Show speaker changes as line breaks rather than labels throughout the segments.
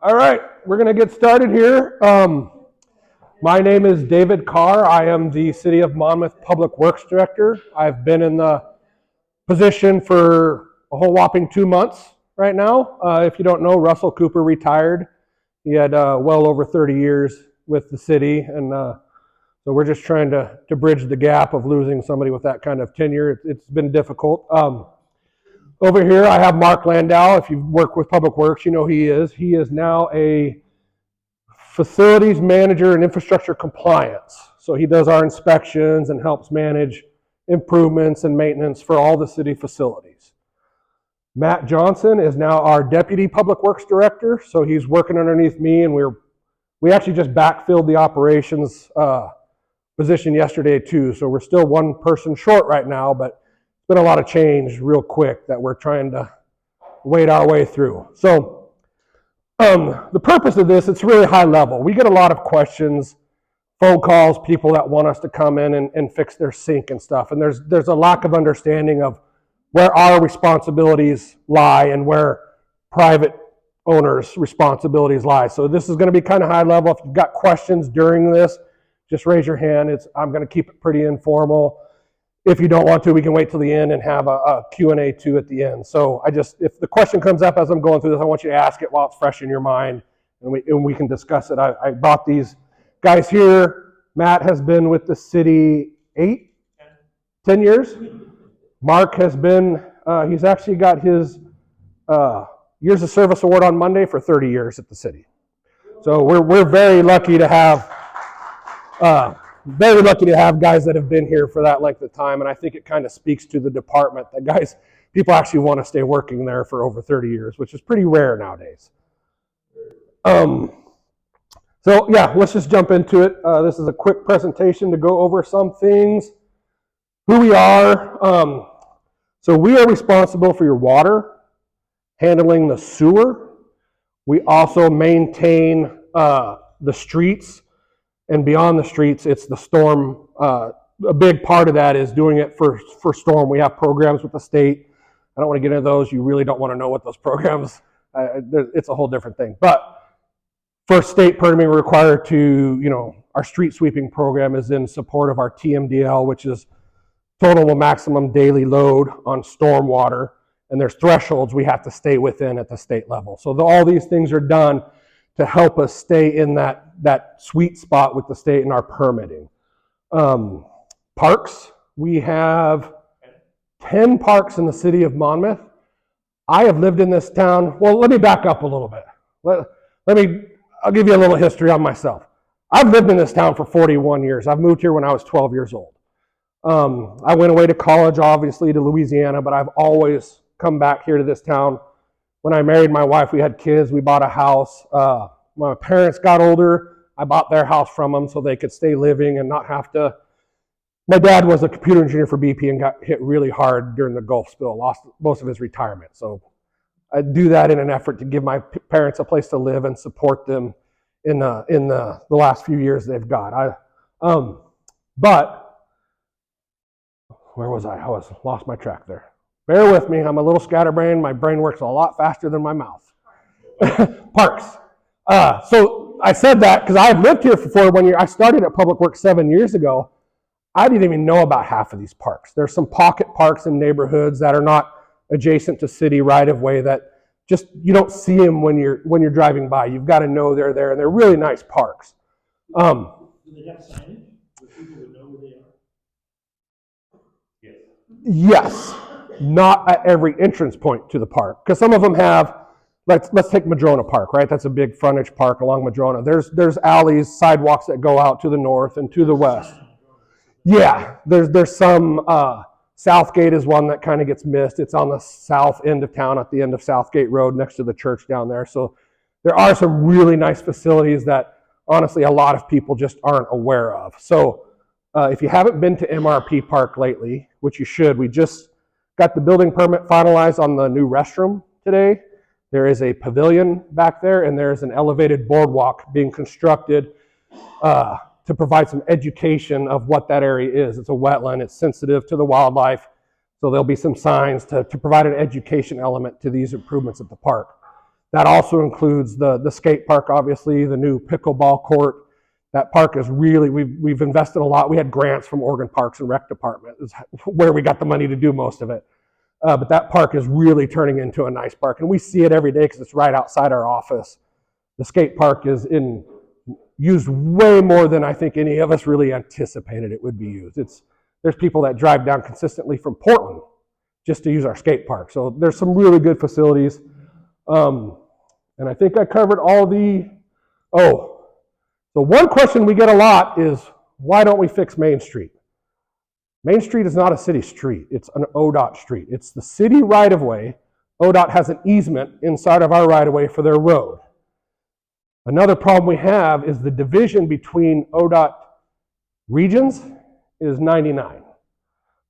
All right, we're going to get started here. My name is David Carr. I am the City of Monmouth Public Works Director. I've been in the position for a whole whopping 2 months right now. If you don't know, Russell Cooper retired. He had well over 30 years with the city, and so we're just trying to bridge the gap of losing somebody with that kind of tenure. It's been difficult. Over here, I have Mark Landau. If you've worked with Public Works, you know who he is. He is now a facilities manager in infrastructure compliance. So he does our inspections and helps manage improvements and maintenance for all the city facilities. Matt Johnson is now our deputy Public Works Director. So he's working underneath me, and we actually just backfilled the operations position yesterday too. So we're still one person short right now, but been a lot of change real quick that we're trying to wade our way through. So the purpose of this, it's really high level. We get a lot of questions, phone calls, people that want us to come in and fix their sink and stuff. And there's a lack of understanding of where our responsibilities lie and where private owners' responsibilities lie. So this is going to be kind of high level. If you've got questions during this, just raise your hand. I'm going to keep it pretty informal. If you don't want to, we can wait till the end and have a Q&A too at the end. So if the question comes up as I'm going through this, I want you to ask it while it's fresh in your mind, and we can discuss it. I brought these guys here. Matt has been with the city 10 years. Mark has been, he's actually got his Years of Service Award on Monday for 30 years at the city. So we're very lucky to have guys that have been here for that length of time, and I think it kind of speaks to the department that people actually want to stay working there for over 30 years, which is pretty rare nowadays. So yeah, let's just jump into it. This is a quick presentation to go over some things. Who we are. So we are responsible for your water, handling the sewer. We also maintain the streets. And beyond the streets, it's the storm. A big part of that is doing it for storm. We have programs with the state. I don't want to get into those. You really don't want to know what those programs, it's a whole different thing. But for state permitting, we're required to, our street sweeping program is in support of our TMDL, which is total maximum daily load on storm water. And there's thresholds we have to stay within at the state level. So all these things are done to help us stay in that sweet spot with the state in our permitting. Parks, we have 10 parks in the city of Monmouth. I have lived in this town, well, let me back up a little bit. I'll give you a little history on myself. I've lived in this town for 41 years. I've moved here when I was 12 years old. I went away to college, obviously, to Louisiana, but I've always come back here to this town. When I married my wife, we had kids, we bought a house. My parents got older, I bought their house from them so they could stay living and not have to. My dad was a computer engineer for BP and got hit really hard during the Gulf spill, lost most of his retirement. So I do that in an effort to give my parents a place to live and support them in the last few years they've got. But where was I? Lost my track there. Bear with me, I'm a little scatterbrained. My brain works a lot faster than my mouth. Parks. So I said that because I've lived here for 41 years. I started at Public Works 7 years ago. I didn't even know about half of these parks. There's some pocket parks in neighborhoods that are not adjacent to city right-of-way that just, you don't see them when you're driving by. You've got to know they're there, and they're really nice parks.
Do they have signage so people would know where they are?
Yes. Not at every entrance point to the park, because some of them have, let's take Madrona Park, right? That's a big frontage park along Madrona. There's alleys, sidewalks that go out to the north and to the west. Yeah, there's some, Southgate is one that kind of gets missed. It's on the south end of town at the end of Southgate Road next to the church down there. So there are some really nice facilities that honestly a lot of people just aren't aware of. So if you haven't been to MRP Park lately, which you should, we just got the building permit finalized on the new restroom today. There is a pavilion back there, and there's an elevated boardwalk being constructed to provide some education of what that area is. It's a wetland, it's sensitive to the wildlife, so there'll be some signs to provide an education element to these improvements at the park. That also includes the skate park, obviously, the new pickleball court. That park is really, we've invested a lot. We had grants from Oregon Parks and Rec Department, is where we got the money to do most of it. But that park is really turning into a nice park, and we see it every day because it's right outside our office. The skate park is used way more than I think any of us really anticipated it would be used. There's people that drive down consistently from Portland just to use our skate park. So there's some really good facilities. And I think I covered all the one question we get a lot is, why don't we fix Main Street? Main Street is not a city street. It's an ODOT street. It's the city right-of-way. ODOT has an easement inside of our right-of-way for their road. Another problem we have is the division between ODOT regions is 99.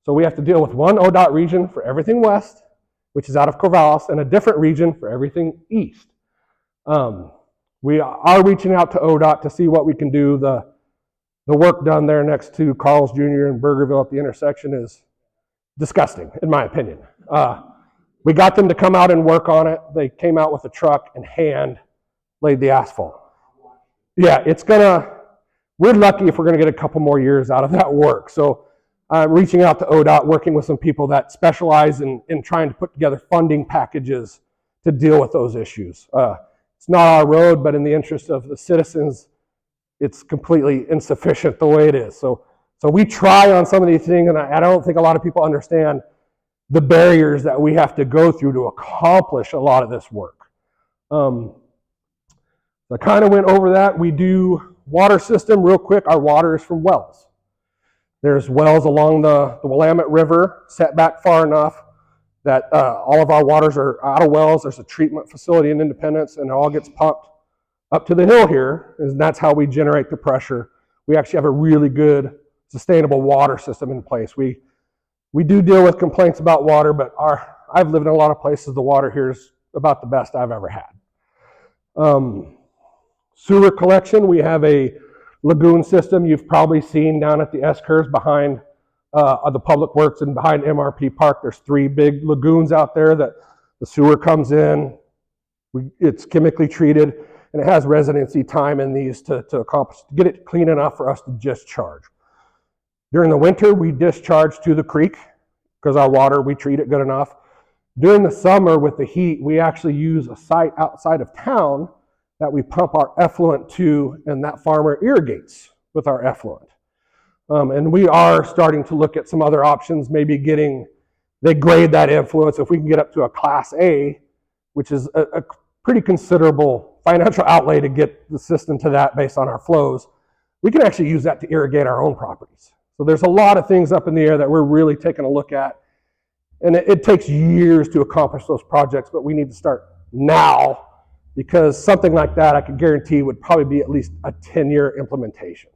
So we have to deal with one ODOT region for everything west, which is out of Corvallis, and a different region for everything east. We are reaching out to ODOT to see what we can do. The work done there next to Carl's Jr. and Burgerville at the intersection is disgusting, in my opinion. We got them to come out and work on it. They came out with a truck and hand laid the asphalt. Yeah, we're lucky if we're gonna get a couple more years out of that work. So I'm reaching out to ODOT, working with some people that specialize in trying to put together funding packages to deal with those issues. It's not our road, but in the interest of the citizens, it's completely insufficient the way it is. So we try on some of these things, and I don't think a lot of people understand the barriers that we have to go through to accomplish a lot of this work. I kind of went over that. We do water system real quick. Our water is from wells. There's wells along the Willamette River, set back far enough that all of our waters are out of wells. There's a treatment facility in Independence, and it all gets pumped up to the hill here, and that's how we generate the pressure. We actually have a really good, sustainable water system in place. We do deal with complaints about water, but I've lived in a lot of places. The water here is about the best I've ever had. Sewer collection, we have a lagoon system you've probably seen down at the S-curves behind the Public Works and behind MRP Park. There's 3 big lagoons out there that the sewer comes in. It's chemically treated, and it has residency time in these to get it clean enough for us to discharge. During the winter, we discharge to the creek because our water, we treat it good enough. During the summer with the heat, we actually use a site outside of town that we pump our effluent to, and that farmer irrigates with our effluent. And we are starting to look at some other options, maybe they grade that influence. If we can get up to a Class A, which is a pretty considerable financial outlay to get the system to that based on our flows, we can actually use that to irrigate our own properties. So there's a lot of things up in the air that we're really taking a look at. And it takes years to accomplish those projects, but we need to start now, because something like that I can guarantee would probably be at least a 10-year implementation.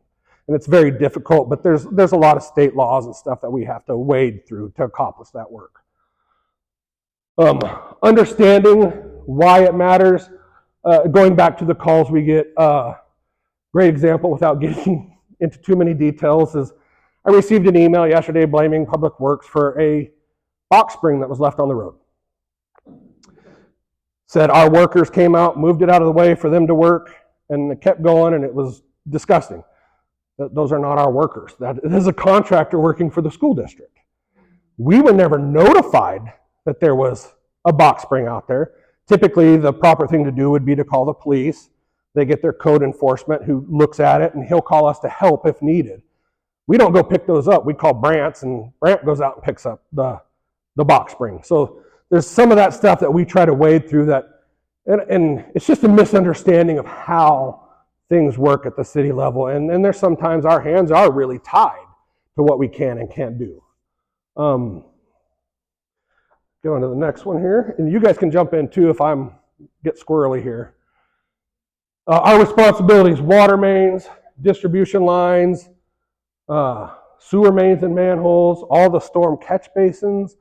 And it's very difficult, but there's a lot of state laws and stuff that we have to wade through to accomplish that work. Understanding why it matters, going back to the calls we get, great example without getting into too many details is I received an email yesterday blaming Public Works for a box spring that was left on the road. Said our workers came out, moved it out of the way for them to work, and it kept going, and it was disgusting. Those are not our workers. That is a contractor working for the school district. We were never notified that there was a box spring out there. Typically, the proper thing to do would be to call the police. They get their code enforcement who looks at it, and he'll call us to help if needed. We don't go pick those up. We call Brant's, and Brant goes out and picks up the box spring. So there's some of that stuff that we try to wade through that, and it's just a misunderstanding of how things work at the city level. And there's sometimes our hands are really tied to what we can and can't do. Going to the next one here, and you guys can jump in too if I'm get squirrely here. Our responsibilities: water mains, distribution lines, sewer mains and manholes, all the storm catch basins,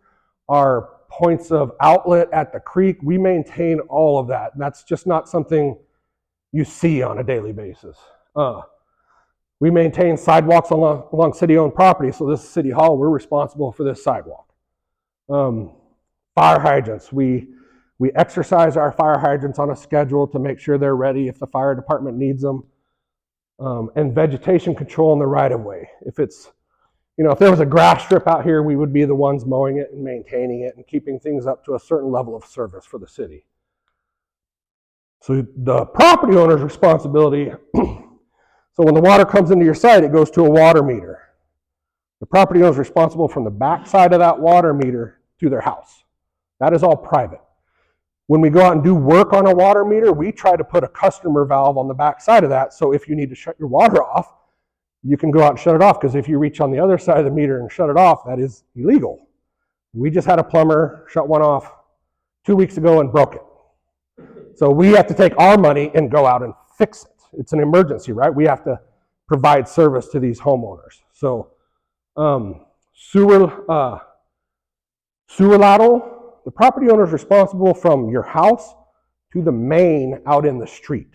our points of outlet at the creek. We maintain all of that. That's just not something you see on a daily basis. We maintain sidewalks along city-owned property. So this is City Hall. We're responsible for this sidewalk. Fire hydrants. We We exercise our fire hydrants on a schedule to make sure they're ready if the fire department needs them. And vegetation control in the right of way. If it's, if there was a grass strip out here, we would be the ones mowing it and maintaining it and keeping things up to a certain level of service for the city. So the property owner's responsibility, so when the water comes into your site, it goes to a water meter. The property owner is responsible from the back side of that water meter to their house. That is all private. When we go out and do work on a water meter, we try to put a customer valve on the back side of that, so if you need to shut your water off, you can go out and shut it off, because if you reach on the other side of the meter and shut it off, that is illegal. We just had a plumber shut one off 2 weeks ago and broke it. So we have to take our money and go out and fix it. It's an emergency, right? We have to provide service to these homeowners. So sewer lateral, the property owner is responsible from your house to the main out in the street.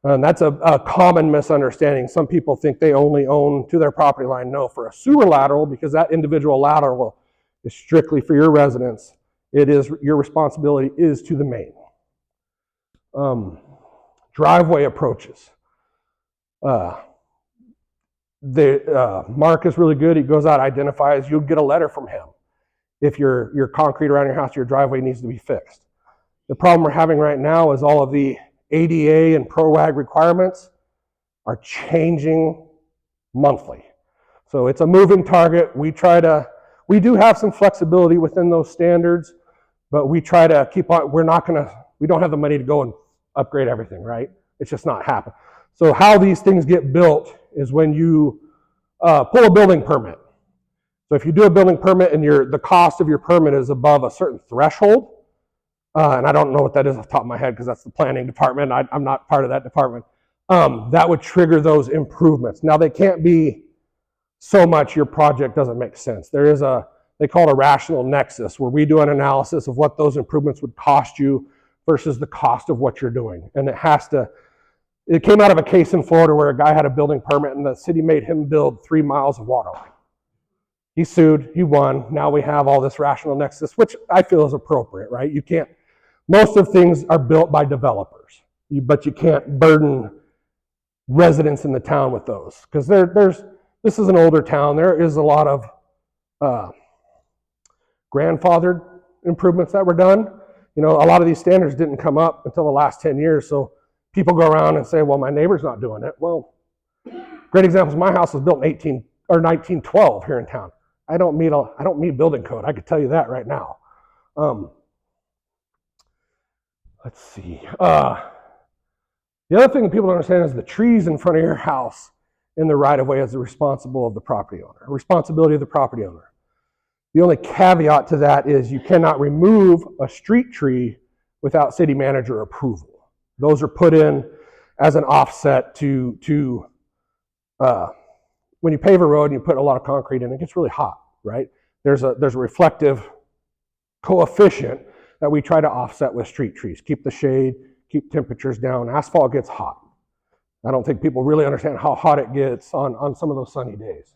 And that's a common misunderstanding. Some people think they only own to their property line. No, for a sewer lateral, because that individual lateral is strictly for your residents, it is your responsibility is to the main. Driveway approaches. Mark is really good. He goes out, identifies. You'll get a letter from him if your concrete around your house, your driveway needs to be fixed. The problem we're having right now is all of the ADA and PROAG requirements are changing monthly. So it's a moving target. We do have some flexibility within those standards, but we try to keep on, we don't have the money to go and upgrade everything, right? It's just not happening. So how these things get built is when you pull a building permit. So if you do a building permit and the cost of your permit is above a certain threshold, and I don't know what that is off the top of my head because that's the planning department. I'm not part of that department. That would trigger those improvements. Now they can't be so much your project doesn't make sense. There is they call it a rational nexus, where we do an analysis of what those improvements would cost you versus the cost of what you're doing. And it came out of a case in Florida where a guy had a building permit and the city made him build 3 miles of water line. He sued, he won. Now we have all this rational nexus, which I feel is appropriate, right? Most of things are built by developers, but you can't burden residents in the town with those, because this is an older town. There is a lot of grandfathered improvements that were done. A lot of these standards didn't come up until the last 10 years, so people go around and say, well, my neighbor's not doing it. Well, great examples, my house was built in 1912 here in town. I don't meet building code. I could tell you that right now. Let's see. The other thing that people don't understand is the trees in front of your house in the right of way is the responsibility of the property owner. The only caveat to that is you cannot remove a street tree without city manager approval. Those are put in as an offset to when you pave a road and you put a lot of concrete in, it gets really hot, right? There's a reflective coefficient that we try to offset with street trees. Keep the shade, keep temperatures down. Asphalt gets hot. I don't think people really understand how hot it gets on some of those sunny days.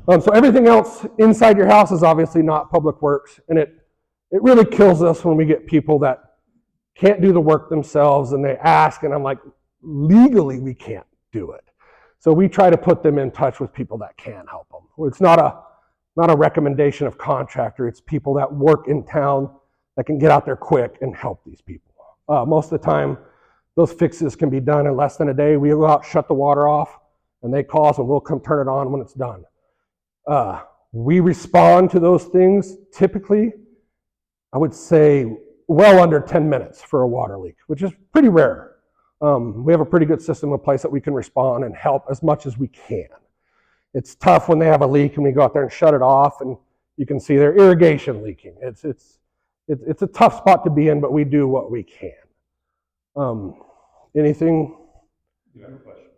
So everything else inside your house is obviously not public works, and it really kills us when we get people that can't do the work themselves and they ask, and I'm like, legally we can't do it. So we try to put them in touch with people that can help them. It's not a recommendation of contractor. It's people that work in town that can get out there quick and help these people. Most of the time, those fixes can be done in less than a day. We go out, shut the water off, and they call us and we'll come turn it on when it's done. We respond to those things typically, I would say, well under 10 minutes for a water leak, which is pretty rare. We have a pretty good system in place that we can respond and help as much as we can. It's tough when they have a leak and we go out there and shut it off and you can see their irrigation leaking. It's a tough spot to be in, but we do what we can. Anything?
You have a question.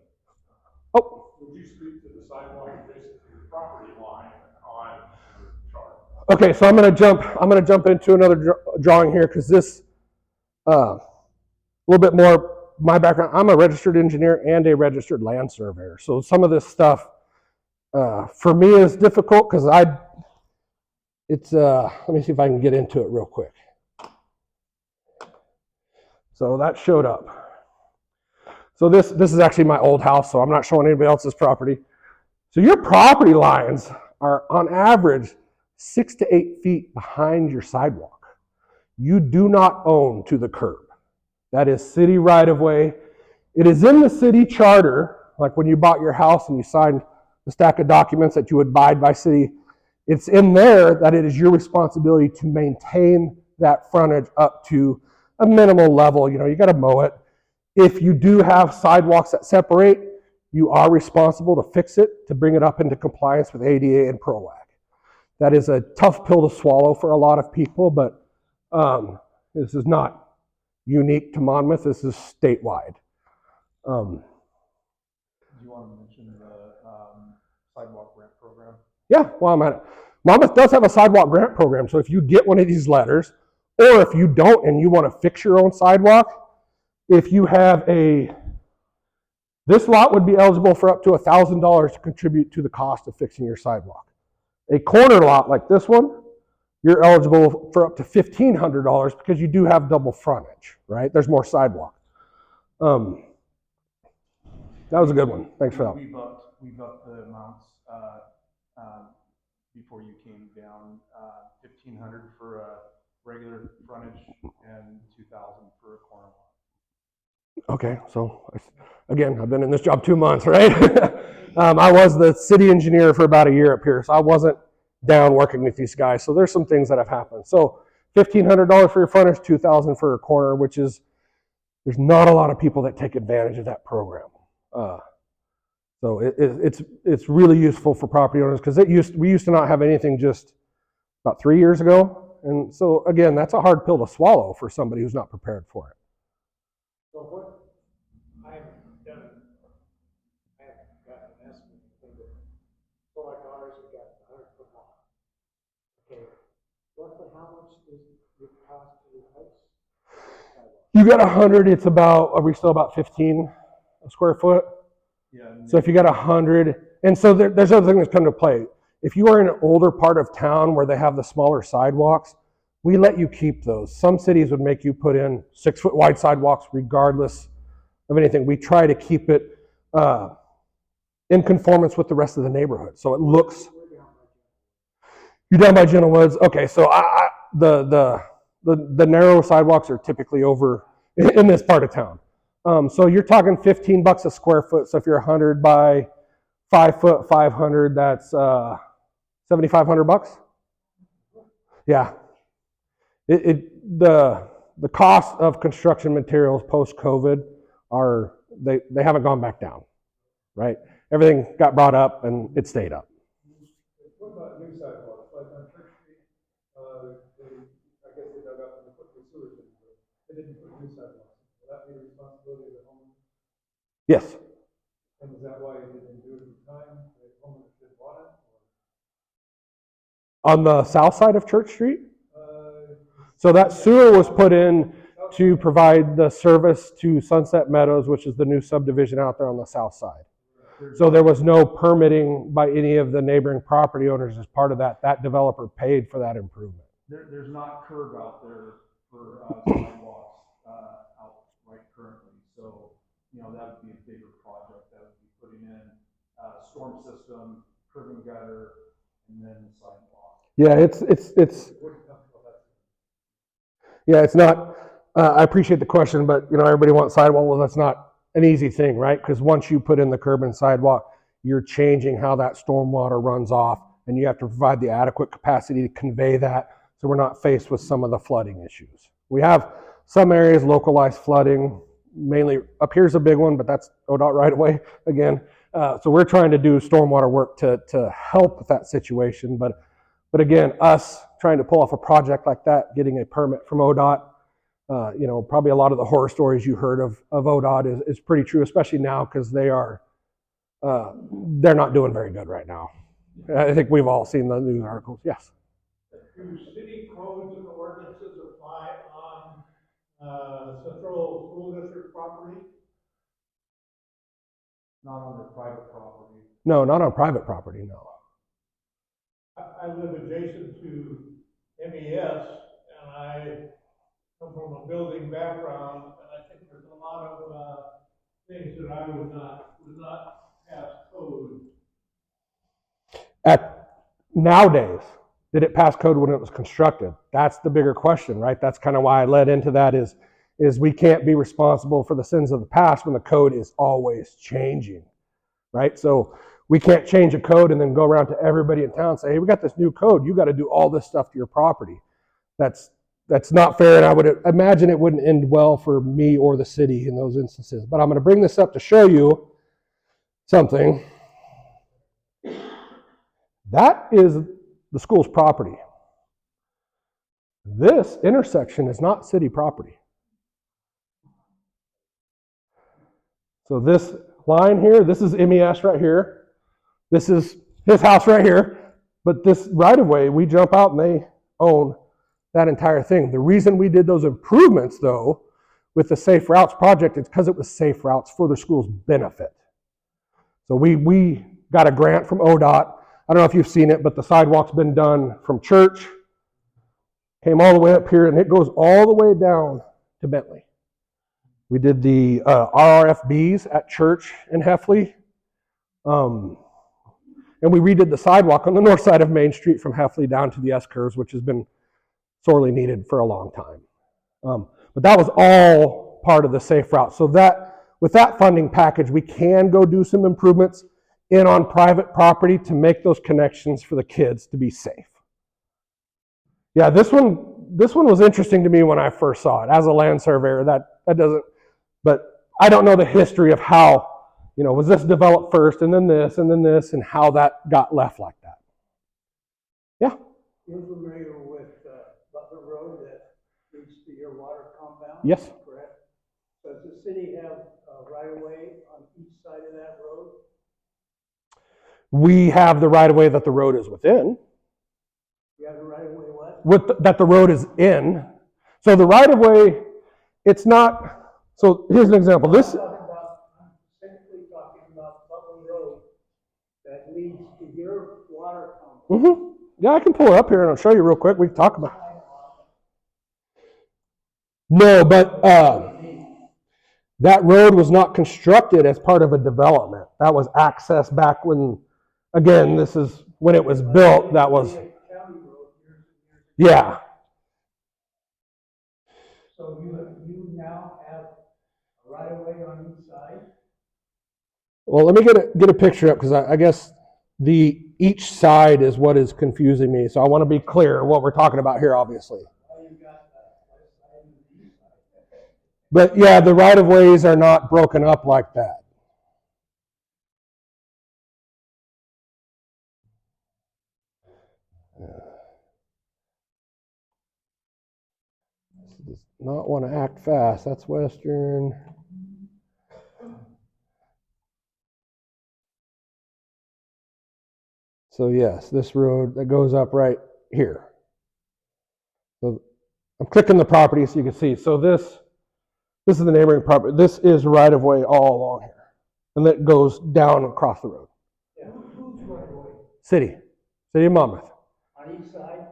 Oh.
Would you speak to the sidewalk adjacent to your property line on your chart?
Okay, so I'm gonna jump into another drawing here because this a little bit more my background. I'm a registered engineer and a registered land surveyor. So some of this stuff for me is difficult because let me see if I can get into it real quick. So that showed up. So this is actually my old house, so I'm not showing anybody else's property. So your property lines are on average 6 to 8 feet behind your sidewalk. You do not own to the curb. That is city right of way. It is in the city charter, like when you bought your house and you signed the stack of documents that you abide by city. It's in there that it is your responsibility to maintain that frontage up to a minimal level. You know, you got to mow it. If you do have sidewalks that separate, you are responsible to fix it, to bring it up into compliance with ADA and PROAC. That is a tough pill to swallow for a lot of people, but this is not unique to Monmouth. This is statewide.
Do you want to mention the sidewalk grant program?
Yeah, while I'm at it. Monmouth does have a sidewalk grant program, so if you get one of these letters, or if you don't and you want to fix your own sidewalk, if you have this lot would be eligible for up to $1,000 to contribute to the cost of fixing your sidewalk. A corner lot like this one, you're eligible for up to $1,500 because you do have double frontage, right? There's more sidewalk. That was a good one. Thanks for that.
We've upped the amounts before you came down. $1,500 for a regular frontage and $2,000 for a corner lot.
Okay, so again, I've been in this job 2 months, right? I was the city engineer for about a year up here, so I wasn't down working with these guys. So there's some things that have happened. So $1,500 for your frontage, $2,000 for a corner, which is, there's not a lot of people that take advantage of that program. So it's really useful for property owners because we used to not have anything just about 3 years ago. And so again, that's a hard pill to swallow for somebody who's not prepared for it.
So what I haven't gotten an estimate, but so like ours, we got 100-foot lot. Okay, roughly how much is it cost to your house?
You got 100, it's about, are we still about 15 a square foot?
Yeah.
So if you got 100, and so there's other things that come to play. If you are in an older part of town where they have the smaller sidewalks, we let you keep those. Some cities would make you put in 6-foot wide sidewalks regardless of anything. We try to keep it in conformance with the rest of the neighborhood. So it looks, you're down by Gentle Woods. Okay, so the narrow sidewalks are typically over in this part of town. So you're talking $15 a square foot. So if you're 100 by 5 foot, 500, that's $7,500. Yeah. The cost of construction materials post-COVID they haven't gone back down, right? Everything got brought up and it stayed up.
What about new sidewalks? Like on Church Street, I guess they dug up and they put the sewers in, but they didn't put new sidewalks. Will that be the responsibility of the homeowner?
Yes.
And is that why they didn't do it at the time? The homeowner didn't want it?
On the south side of Church Street? So that sewer was put in to provide the service to Sunset Meadows, which is the new subdivision out there on the south side. So there was no permitting by any of the neighboring property owners as part of that. That developer paid for that improvement.
There's not curb out there for sidewalks out right currently. So, you know, that would be a bigger project. That would be putting in a storm system, curb and gutter, and then sidewalk.
Yeah, it's not, I appreciate the question, but you know, everybody wants sidewalk. Well, that's not an easy thing, right? Because once you put in the curb and sidewalk, you're changing how that stormwater runs off, and you have to provide the adequate capacity to convey that so we're not faced with some of the flooding issues. We have some areas localized flooding, mainly up here's a big one, but that's ODOT right away again. So we're trying to do stormwater work to help with that situation, but again, us trying to pull off a project like that, getting a permit from ODOT, you know, probably a lot of the horror stories you heard of ODOT is pretty true, especially now because they're not doing very good right now. I think we've all seen the news articles. Yes.
Do city codes and ordinances apply on Central School District property?
Not on their private property.
No, not on private property, no.
I live adjacent to MES, and I come from a building background, and things that I would not pass code.
Nowadays, did it pass code when it was constructed? That's the bigger question, right? That's kind of why I led into that is we can't be responsible for the sins of the past when the code is always changing, right? So we can't change a code and then go around to everybody in town and say, hey, we got this new code. You got to do all this stuff to your property. That's not fair, and I would imagine it wouldn't end well for me or the city in those instances. But I'm going to bring this up to show you something. That is the school's property. This intersection is not city property. So this line here, this is MES right here. This is his house right here. But this right-of-way, we jump out and they own that entire thing. The reason we did those improvements, though, with the Safe Routes project is because it was safe routes for the school's benefit. So we got a grant from ODOT. I don't know if you've seen it, but the sidewalk's been done from Church, came all the way up here, and it goes all the way down to Bentley. We did the RRFBs at Church in Heffley. And we redid the sidewalk on the north side of Main Street from Heffley down to the S-curves, which has been sorely needed for a long time. But that was all part of the safe route. So that with that funding package, we can go do some improvements in on private property to make those connections for the kids to be safe. Yeah, this one was interesting to me when I first saw it. As a land surveyor, that doesn't, but I don't know the history of how, was this developed first and then this and how that got left like that. Yeah.
You're familiar with Butler Road that leads to your water compound?
Yes.
Correct. Does the city have a right-of-way on each side of that road?
We have the right-of-way that the road is within.
You have the right-of-way what?
That the road is in. So the right-of-way, it's not, so here's an example.
I'm simply talking about Butler Road that leads to your water compound.
Yeah, I can pull it up here and I'll show you real quick. We can talk about it. No, but that road was not constructed as part of a development. That was access back when, again, this is when it was built. That was, yeah.
So you now have a right-of-way on each side?
Well, let me get a picture up because I guess each side is what is confusing me. So I want to be clear what we're talking about here, obviously. But yeah, the right-of-ways are not broken up like that. This does not want to act fast. That's Western. So yes, this road that goes up right here. So I'm clicking the property so you can see. So this is the neighboring property. This is right-of-way all along here. And that goes down across the road.
Yeah, who's right-of-way?
City of Monmouth.
On each side?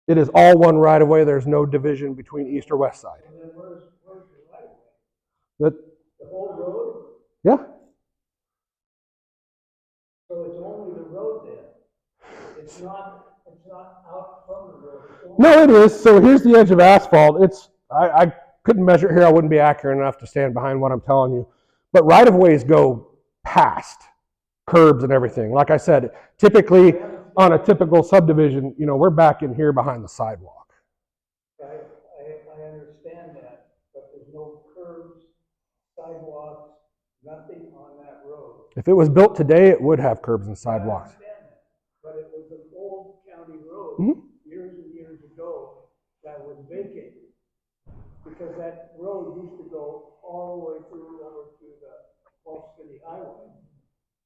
It is all one right-of-way. There's no division between east or west side.
And then where's the right-of-way?
The
whole road?
Yeah.
So it's only the road then? It's not out from the road?
No, it is. So here's the edge of asphalt. I couldn't measure it here. I wouldn't be accurate enough to stand behind what I'm telling you. But right-of-ways go past curbs and everything. Like I said, typically on a typical subdivision, we're back in here behind the sidewalk.
I understand that, but there's no curbs, sidewalks, nothing on that road.
If it was built today, it would have curbs and sidewalks.
I understand that, but it was an old county road years and years ago that was vacated because that road used to go all the way through over to the Falls City Highway.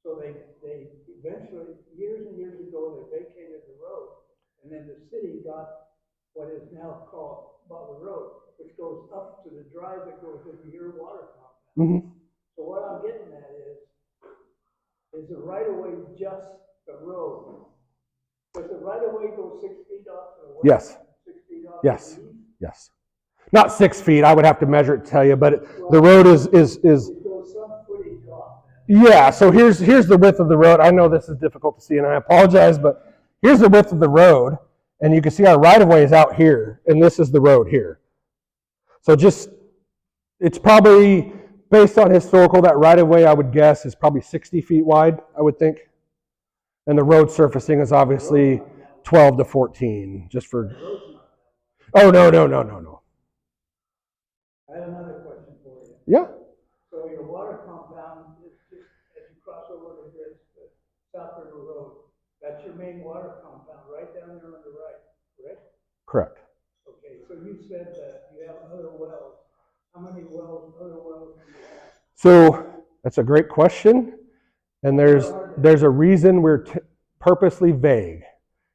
So they eventually, years and years ago, they vacated the road, and then the city got what is now called Butler Road, which goes up to the drive that goes into your water compound. So what I'm getting at is the right-of-way just the road? Does the right-of-way go 6 feet off to the west?
Yes.
6 feet off
Yes.
to the east?
Yes. Not 6 feet. I would have to measure it to tell you, but the road is
It's going
Yeah, so here's the width of the road. I know this is difficult to see, and I apologize, but here's the width of the road, and you can see our right-of-way is out here, and this is the road here. So it's probably, based on historical, that right-of-way, I would guess, is probably 60 feet wide, I would think. And the road surfacing is obviously 12 to 14, just for... Oh, no.
I have another question for you.
Yeah.
So your water compound is just as you cross over the bridge to South River Road. That's your main water compound, right down there on the right, correct?
Correct.
Okay, so you said that you have other wells. How many other wells do you have?
So that's a great question, and there's a reason we're purposely vague.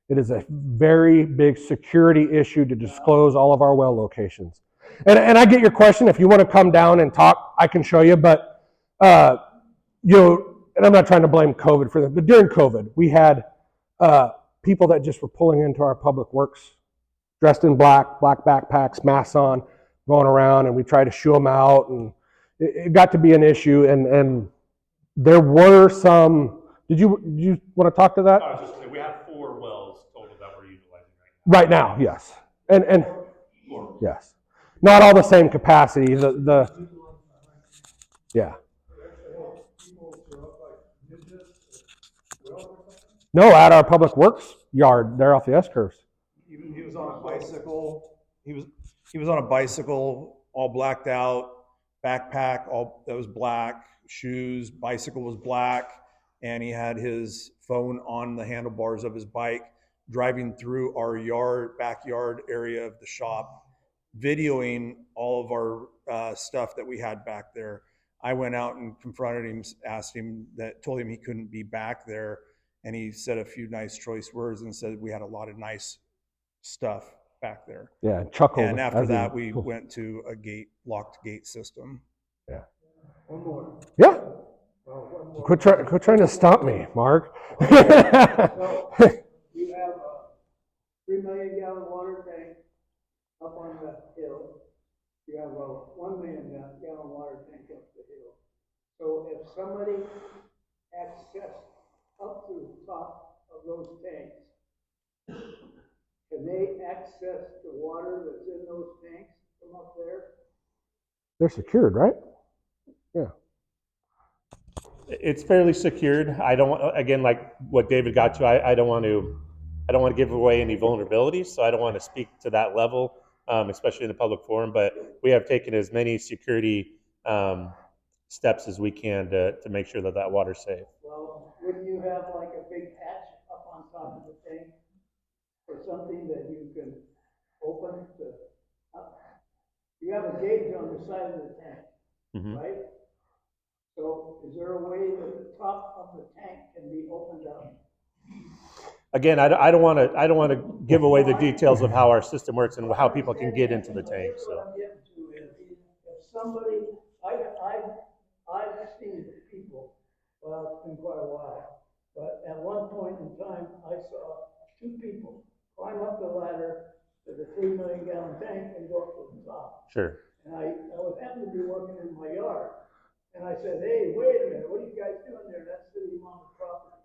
It is a very big security issue to disclose all of our well locations. And I get your question. If you want to come down and talk, I can show you. But and I'm not trying to blame COVID for that. But during COVID, we had people that just were pulling into our public works, dressed in black backpacks, masks on, going around, and we tried to shoo them out, and it got to be an issue. And there were some. Did you want to talk to that?
I was just saying, we have 4 wells total that we're utilizing
right now. Yes, and yes. Not all the same capacity. Yeah. No, at our public works yard, there off the S curves.
He was on a bicycle. He was on a bicycle, all blacked out, backpack all that was black, shoes, bicycle was black, and he had his phone on the handlebars of his bike, driving through our backyard area of the shop, videoing all of our stuff that we had back there. I went out and confronted him, told him he couldn't be back there, and he said a few nice choice words and said we had a lot of nice stuff back there.
Yeah, chuckled.
And after that, we went to a locked gate system.
Yeah.
One more.
Yeah.
Well, one more.
Quit trying to stop me, Mark.
So you have a 3 million gallon water tank up on the hill. You have a 1 million gallon water tank up the hill. So if somebody accessed up to the top of those tanks, can they access the water that's in those tanks from up there?
They're secured, right? Yeah.
It's fairly secured. I don't, again, like what David got to, I don't want to give away any vulnerabilities, so I don't want to speak to that level, especially in the public forum, but we have taken as many security steps as we can to make sure that water's safe.
Well, wouldn't you have like a big hatch up on top of the tank or something that you can open to up? You have a gauge on the side of the tank, right? So is there a way that the top of the tank can be opened up?
Again, I don't want to give away the details of how our system works and how people can get into the tank. So
What I'm getting to is, if somebody, I've seen people, well, it's been quite a while, but at one point in time, I saw 2 people climb up the ladder to the 3 million gallon tank and go up to the top.
sure.
And I was happened to be working in my yard. And I said, hey, wait a minute, what are you guys doing there? That's city Monmouth property.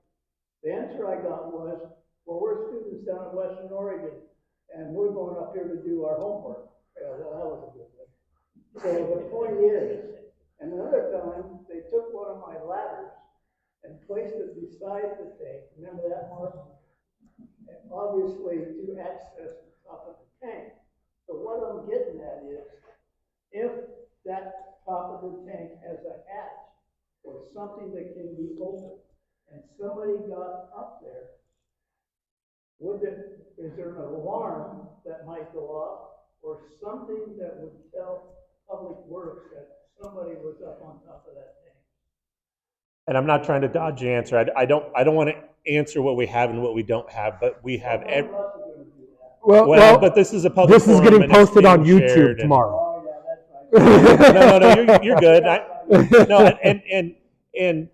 The answer I got was, well, we're students down in Western Oregon, and we're going up here to do our homework. Yeah, well, that was a good thing. So the point is, and another time, they took one of my ladders and placed it beside the tank. Remember that, Mark? And obviously, to access the top of the tank. So what I'm getting at is, if that top of the tank has a hatch or something that can be opened, and somebody got up there, is there an alarm that might go off or something that would tell Public Works that somebody was up on top of that tank?
And I'm not trying to dodge the answer. I don't want to answer what we have and what we don't have, but we have every.
Well,
but this is a public.
This is
forum
getting posted on
being
YouTube
shared
tomorrow.
Oh, yeah, that's right.
No, you're good. No, and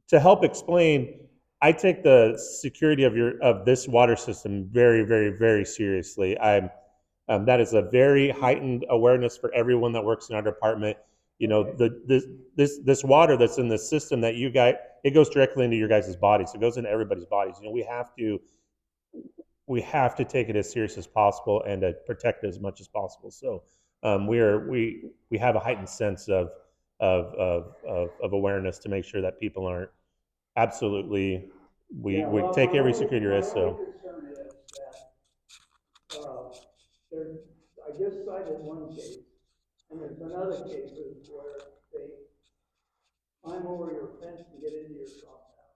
to help explain, I take the security of this water system very, very, very seriously. That is a very heightened awareness for everyone that works in our department. this water that's in the system that you guys, it goes directly into your guys' bodies. It goes into everybody's bodies. We have to take it as serious as possible and to protect it as much as possible. So we have a heightened sense of awareness to make sure that people aren't absolutely. We take every security risk. So.
My only concern is that there, I just cited one case, and there's been other cases where they climb over your fence to get into your cell tower,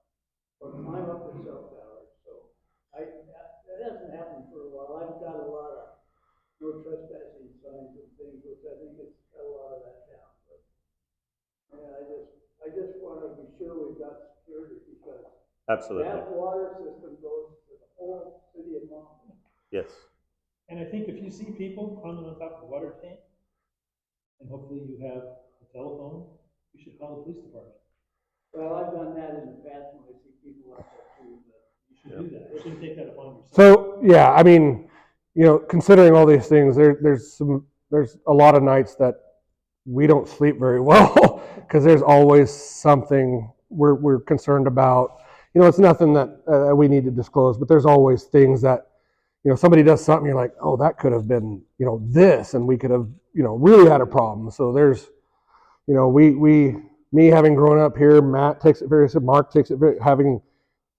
or climb up the cell tower. So that hasn't happened for a while. I've got a lot of no trespassing signs and things, which I think it's got a lot of that down. But yeah, I just want to be sure we've got security, because
Absolutely.
that water system goes to the whole city of Monmouth.
Yes.
And I think if you see people climbing on top of the water tank, and hopefully you have a telephone, you should call the police department.
Well, I've done that in the past when I see people out there too, but
You should do that. You shouldn't take that upon yourself.
So yeah, I mean, considering all these things, there's a lot of nights that we don't sleep very well because there's always something we're concerned about. It's nothing that we need to disclose, but there's always things that somebody does something, you're like, oh, that could have been this, and we could have really had a problem. So there's me having grown up here, Matt takes it very seriously, Mark takes it very, having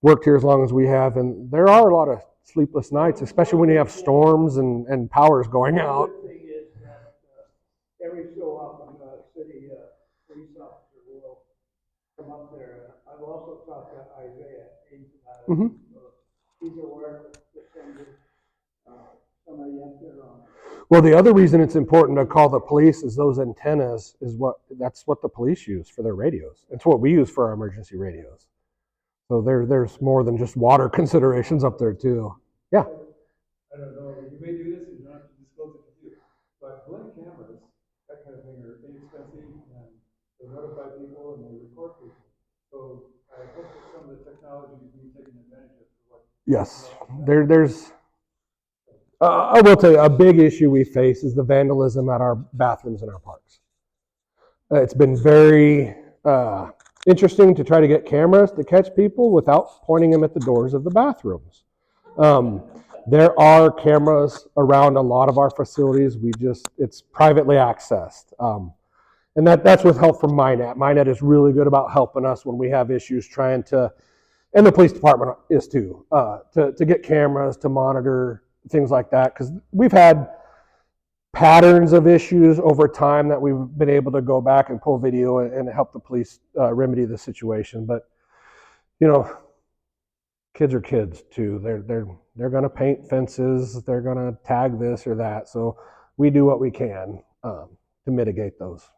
worked here as long as we have, and there are a lot of sleepless nights, especially when you have storms and powers going out.
the other thing is that every so often the city police officer will come up there. I've also talked to Isaiah Ames about it.
Mm-hmm.
So he's aware of the sending somebody up there on it.
Well, the other reason it's important to call the police is those antennas that's what the police use for their radios. It's what we use for our emergency radios. So there's more than just water considerations up there too. Yeah.
I don't know, you may do this, you don't have to disclose it to you, but blank cameras, that kind of thing, are inexpensive, and they notify people and they record people. So I hope that some of the technology is being taken advantage of for what.
Yes. There's. I will tell you, a big issue we face is the vandalism at our bathrooms in our parks. It's been very interesting to try to get cameras to catch people without pointing them at the doors of the bathrooms. There are cameras around a lot of our facilities. It's privately accessed. And that's with help from MyNet. MyNet is really good about helping us when we have issues trying to, and the police department is too, to get cameras to monitor things like that. Because we've had patterns of issues over time that we've been able to go back and pull video and help the police remedy the situation. But kids are kids too. They're going to paint fences. They're going to tag this or that. So we do what we can to mitigate those.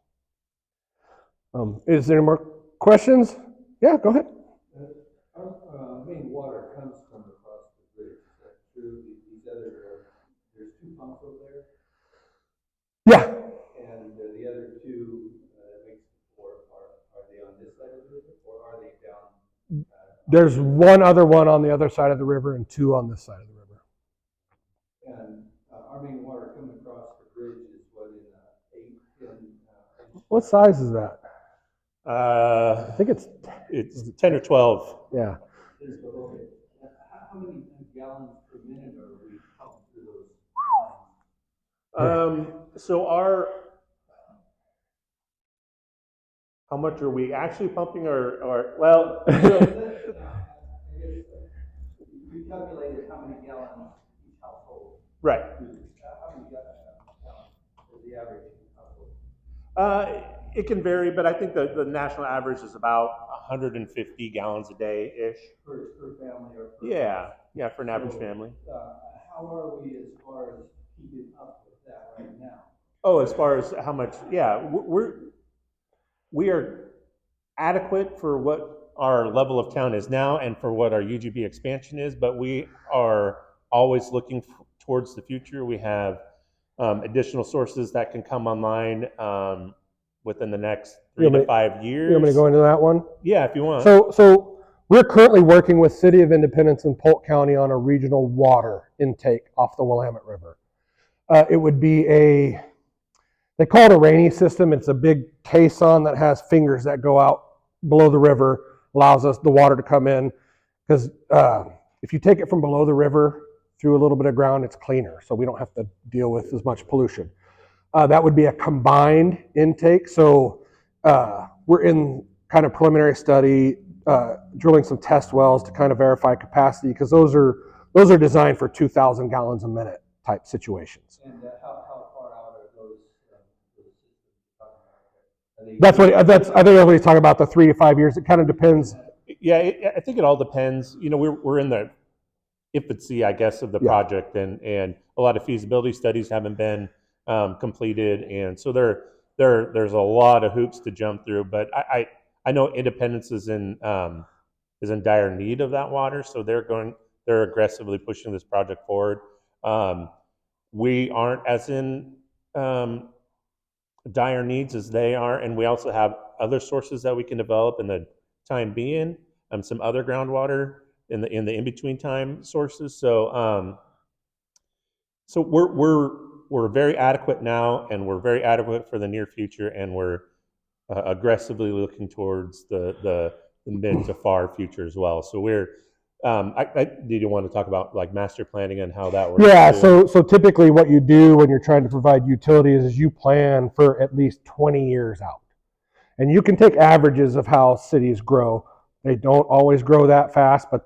Is there any more questions? Yeah, go ahead.
Our main water comes from across the bridge. Is that true? These other, there's two pumps over there,
Yeah.
and the other two that makes four are they on this side of the river, or are they down?
There's one other one on the other side of the river and two on this side of the river.
And our main water coming across the bridge is what, in 8, 10 inch?
What size is that? I think it's
10 or 12.
Yeah.
Okay. How many gallons per minute are we pumping through those lines?
So how much are we actually pumping or well?
I guess you calculated how many gallons each household.
Right.
How many gallons is the average household?
It can vary, but I think the national average is about 150 gallons a day-ish.
Per family or per
Yeah, for an average family.
How are we as far as keeping up with that right now?
Oh, as far as how much, yeah, we are adequate for what our level of town is now and for what our UGB expansion is, but we are always looking towards the future. We have additional sources that can come online within the next 3 to 5 years.
You want me to go into that one?
Yeah, if you want.
So we're currently working with City of Independence and Polk County on a regional water intake off the Willamette River. It would be they call it a rainy system. It's a big caisson that has fingers that go out below the river, allows us the water to come in. Because if you take it from below the river through a little bit of ground, it's cleaner, so we don't have to deal with as much pollution. That would be a combined intake. So we're in kind of preliminary study, drilling some test wells to kind of verify capacity, because those are designed for 2,000 gallons a minute type situations.
And how far out are those systems you're talking about? Are they-
I think everybody's talking about the 3 to 5 years. It kind of depends.
Yeah, I think it all depends. You know, we're in the infancy, I guess, of the project, and a lot of feasibility studies haven't been completed, and so there's a lot of hoops to jump through. But I know Independence is in dire need of that water, so they're aggressively pushing this project forward. We aren't as in dire needs as they are, and we also have other sources that we can develop in the time being, some other groundwater in the in-between time sources. So so we're very adequate now, and we're very adequate for the near future, and we're aggressively looking towards the mid to far future as well. So we're did you want to talk about like master planning and how that works?
Yeah,
too?
so typically what you do when you're trying to provide utilities is you plan for at least 20 years out. And you can take averages of how cities grow. They don't always grow that fast, but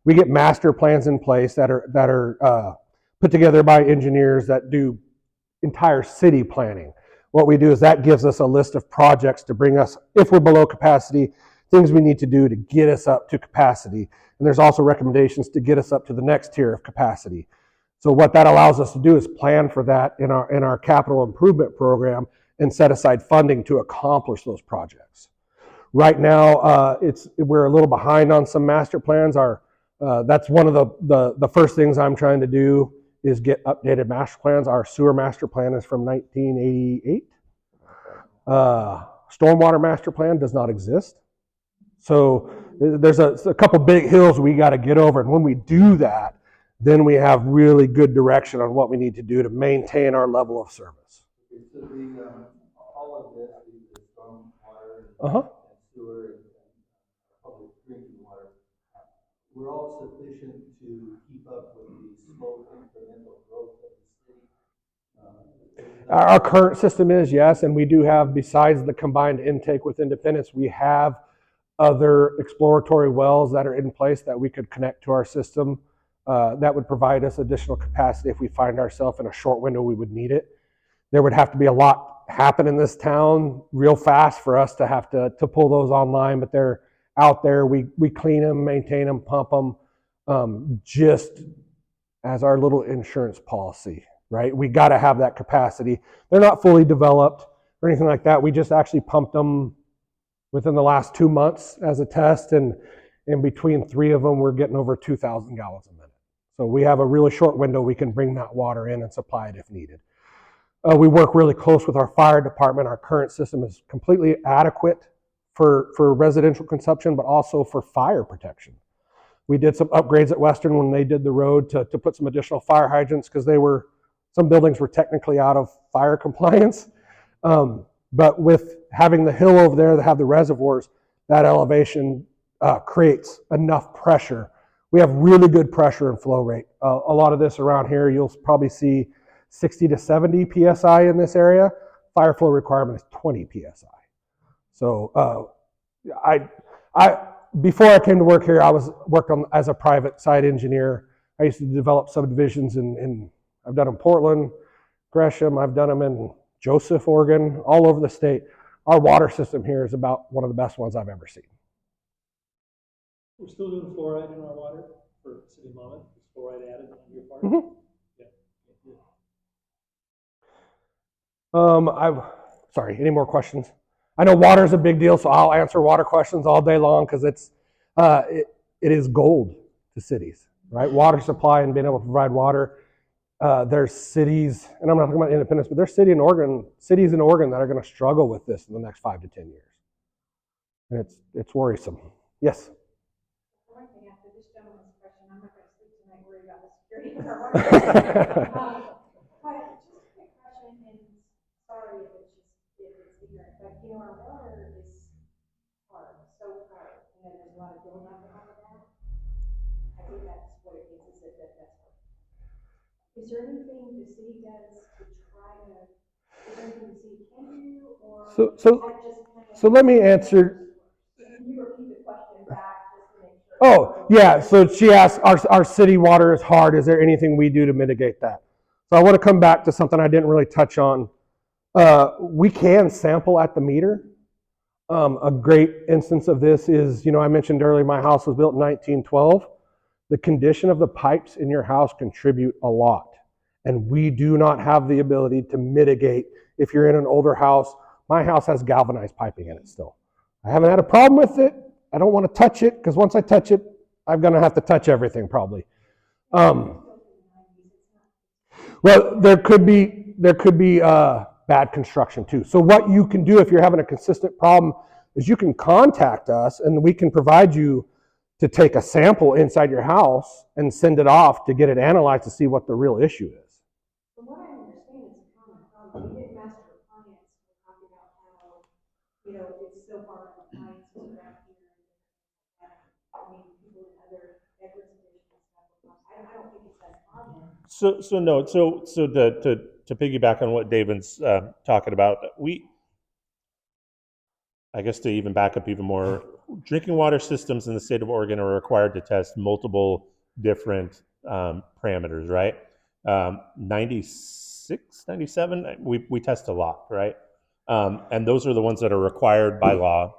we get master plans in place that are put together by engineers that do entire city planning. What we do is that gives us a list of projects to bring us, if we're below capacity, things we need to do to get us up to capacity. And there's also recommendations to get us up to the next tier of capacity. So what that allows us to do is plan for that in our capital improvement program and set aside funding to accomplish those projects. Right now, we're a little behind on some master plans. That's one of the first things I'm trying to do is get updated master plans. Our sewer master plan is from 1988. Stormwater master plan does not exist. So there's a couple big hills we got to get over, and when we do that, then we have really good direction on what we need to do to maintain our level of service.
Okay, so all of this, the stormwater
Uh-huh.
and sewer and public drinking water, we're all sufficient to keep up with the slow incremental growth of the city.
Our current system is, yes, and we do have, besides the combined intake with Independence, we have other exploratory wells that are in place that we could connect to our system that would provide us additional capacity if we find ourselves in a short window we would need it. There would have to be a lot happen in this town real fast for us to have to pull those online, but they're out there. We clean them, maintain them, pump them, just as our little insurance policy, right? We got to have that capacity. They're not fully developed or anything like that. We just actually pumped them within the last 2 months as a test, and in between 3 of them, we're getting over 2,000 gallons a minute. So we have a really short window we can bring that water in and supply it if needed. We work really close with our fire department. Our current system is completely adequate for residential consumption, but also for fire protection. We did some upgrades at Western when they did the road to put some additional fire hydrants because some buildings were technically out of fire compliance. But with having the hill over there that have the reservoirs, that elevation creates enough pressure. We have really good pressure and flow rate. A lot of this around here, you'll probably see 60 to 70 PSI in this area. Fire flow requirement is 20 PSI. So before I came to work here, I worked on as a private site engineer. I used to develop subdivisions I've done them in Portland, Gresham, I've done them in Joseph, Oregon, all over the state. Our water system here is about one of the best ones I've ever seen.
We're still doing fluoride in our water for City of Monmouth. Is fluoride added on your part?
Mm-hmm.
Yeah.
Sorry, any more questions? I know water is a big deal, so I'll answer water questions all day long because it is gold to cities, right? Water supply and being able to provide water. There's cities, and I'm not talking about Independence, but there's cities in Oregon that are going to struggle with this in the next 5 to 10 years. And it's worrisome. Yes?
One thing after this gentleman's question, I'm not going to sleep tonight worried about the security of our water. But just a quick question, and sorry you know, our water is hard, so hard, and then there's a lot of buildup and all of that. I think that's what it means, is that that's hard. Is there anything the city does to try to, is there anything the city can do, or
So-
is
so-
that just kind of?
So let me answer.
Can you repeat the question back just to make sure?
Oh, yeah. So she asked, our city water is hard. Is there anything we do to mitigate that? So I want to come back to something I didn't really touch on. We can sample at the meter. A great instance of this is, I mentioned earlier my house was built in 1912. The condition of the pipes in your house contribute a lot. And we do not have the ability to mitigate if you're in an older house. My house has galvanized piping in it still. I haven't had a problem with it. I don't want to touch it because once I touch it, I'm going to have to touch everything probably. Well, there could be bad construction too. So what you can do if you're having a consistent problem is you can contact us and we can provide you to take a sample inside your house and send it off to get it analyzed to see what the real issue is.
From what I understand, it's a common problem. We did master appliance, we're talking about how, it's so hard on appliances around here. I mean, people in other bedrooms and stuff. I don't think it's that common.
So to piggyback on what David's talking about, I guess to even back up even more, drinking water systems in the state of Oregon are required to test multiple different parameters, right? 96, 97, we test a lot, right? And those are the ones that are required by law.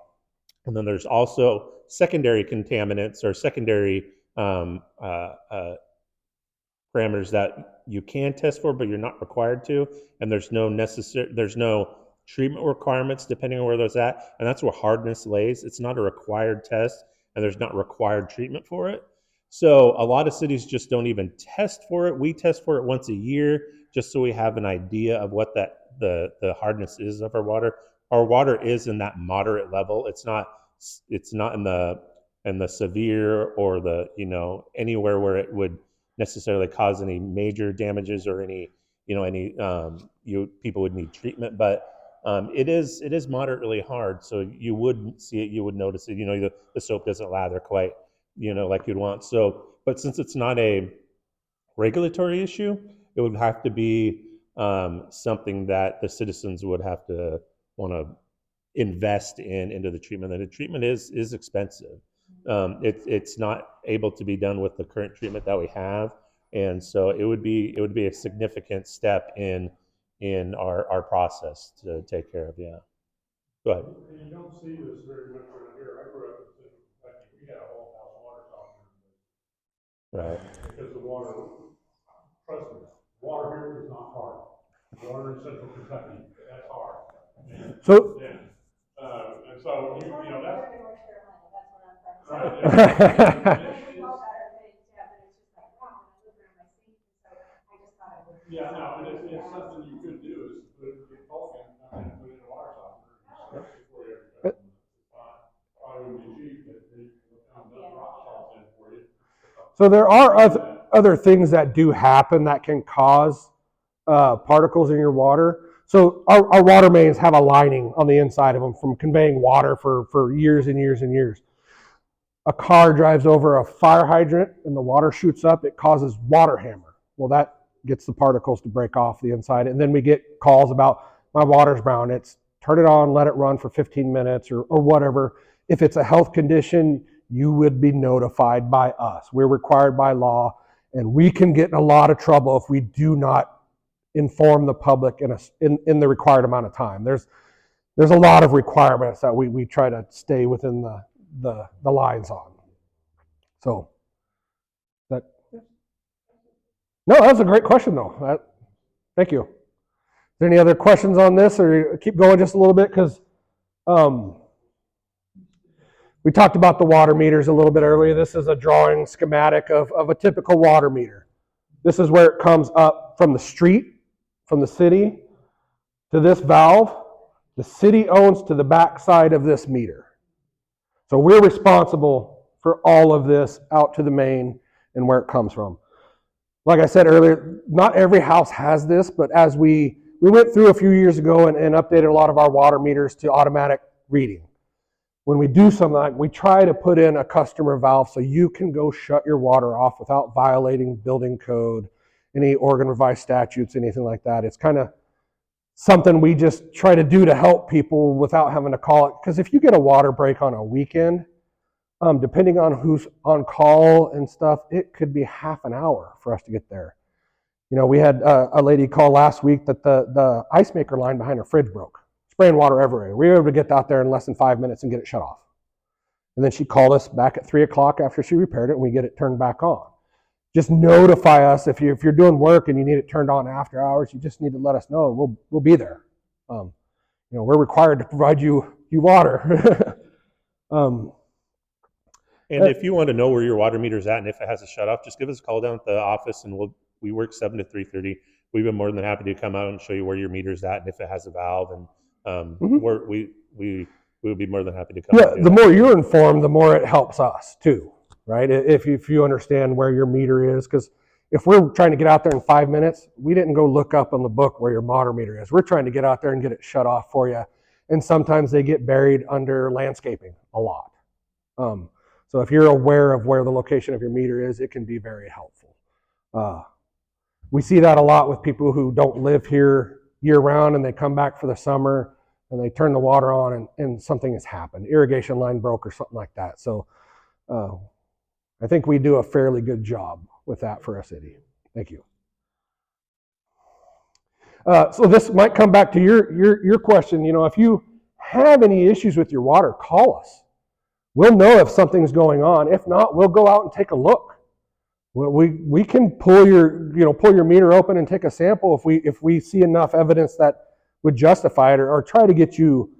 And then there's also secondary contaminants or secondary parameters that you can test for, but you're not required to. And there's no treatment requirements depending on where those at. And that's where hardness lays. It's not a required test and there's not required treatment for it. So a lot of cities just don't even test for it. We test for it once a year just so we have an idea of what the hardness is of our water. Our water is in that moderate level. It's not in the severe or the, anywhere where it would necessarily cause any major damages or any people would need treatment, but it is moderately hard. So you would see it, you would notice it. The soap doesn't lather quite, like you'd want. So, but since it's not a regulatory issue, it would have to be something that the citizens would have to want to invest into the treatment. And the treatment is expensive. It's not able to be done with the current treatment that we have, and so it would be a significant step in our process to take care of. Yeah, go ahead.
And you don't see this very much around here. I grew up in Central Kentucky. We had a whole house water softener.
Right.
Because the water, trust me, water here is not hard. Water in Central Kentucky, that's hard. And
So-
and so, that's. Right.
We all got our things, yeah, but it's just like, wow, when I look around my sink, so I just thought I would.
Yeah, no, and it's something you could do is get Vulcan and put in a water softener. Before you ever probably would be cheap, but they rock salt in for you.
So there are other things that do happen that can cause particles in your water. So our water mains have a lining on the inside of them from conveying water for years and years and years. A car drives over a fire hydrant and the water shoots up, it causes water hammer. Well, that gets the particles to break off the inside. And then we get calls about, my water's brown. It's turn it on, let it run for 15 minutes or whatever. If it's a health condition, you would be notified by us. We're required by law, and we can get in a lot of trouble if we do not inform the public in the required amount of time. There's a lot of requirements that we try to stay within the lines on. So no, that's a great question though. Thank you. Is there any other questions on this, or keep going just a little bit? Because we talked about the water meters a little bit earlier. This is a drawing schematic of a typical water meter. This is where it comes up from the street, from the city to this valve. The city owns to the back side of this meter. So we're responsible for all of this out to the main and where it comes from. Like I said earlier, not every house has this, but as we we went through a few years ago and updated a lot of our water meters to automatic reading. When we do something like, we try to put in a customer valve so you can go shut your water off without violating building code, any Oregon revised statutes, anything like that. It's kind of something we just try to do to help people without having to call it. Because if you get a water break on a weekend, depending on who's on call and stuff, it could be half an hour for us to get there. You know, we had a lady call last week that the ice maker line behind her fridge broke, spraying water everywhere. We were able to get out there in less than 5 minutes and get it shut off. And then she called us back at 3 o'clock after she repaired it, and we get it turned back on. Just notify us if you're doing work and you need it turned on after hours. You just need to let us know, and we'll be there. You know, we're required to provide you water.
And if you want to know where your water meter's at and if it has a shut off, just give us a call down at the office, and we work 7 to 3:30. We've been more than happy to come out and show you where your meter's at and if it has a valve, and we would be more than happy to come.
Yeah, the more you're informed, the more it helps us too, right? If you understand where your meter is, because if we're trying to get out there in 5 minutes, we didn't go look up on the book where your water meter is. We're trying to get out there and get it shut off for you, and sometimes they get buried under landscaping a lot. So if you're aware of where the location of your meter is, it can be very helpful. We see that a lot with people who don't live here year round and they come back for the summer and they turn the water on and something has happened. Irrigation line broke or something like that. So I think we do a fairly good job with that for our city. Thank you. So this might come back to your question. You know, if you have any issues with your water, call us. We'll know if something's going on. If not, we'll go out and take a look. We can pull your meter open and take a sample if we see enough evidence that would justify it, or try to get you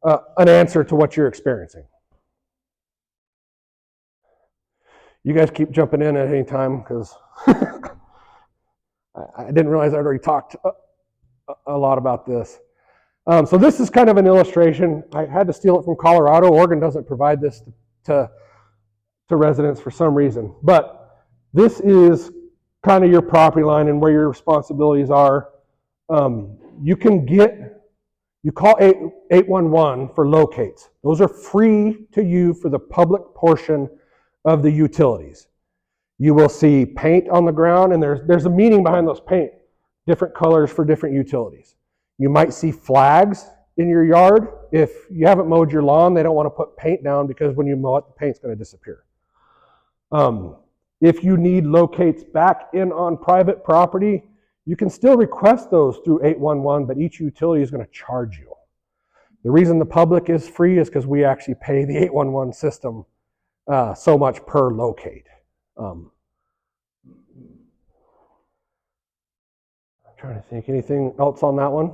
an answer to what you're experiencing. You guys keep jumping in at any time, because I didn't realize I'd already talked a lot about this. So this is kind of an illustration. I had to steal it from Colorado. Oregon doesn't provide this to residents for some reason. But this is kind of your property line and where your responsibilities are. You call 811 for locates. Those are free to you for the public portion of the utilities. You will see paint on the ground, and there's a meaning behind those paint, different colors for different utilities. You might see flags in your yard. If you haven't mowed your lawn, they don't want to put paint down, because when you mow it, the paint's going to disappear. If you need locates back in on private property, you can still request those through 811, but each utility is going to charge you. The reason the public is free is because we actually pay the 811 system so much per locate. I'm trying to think, anything else on that one?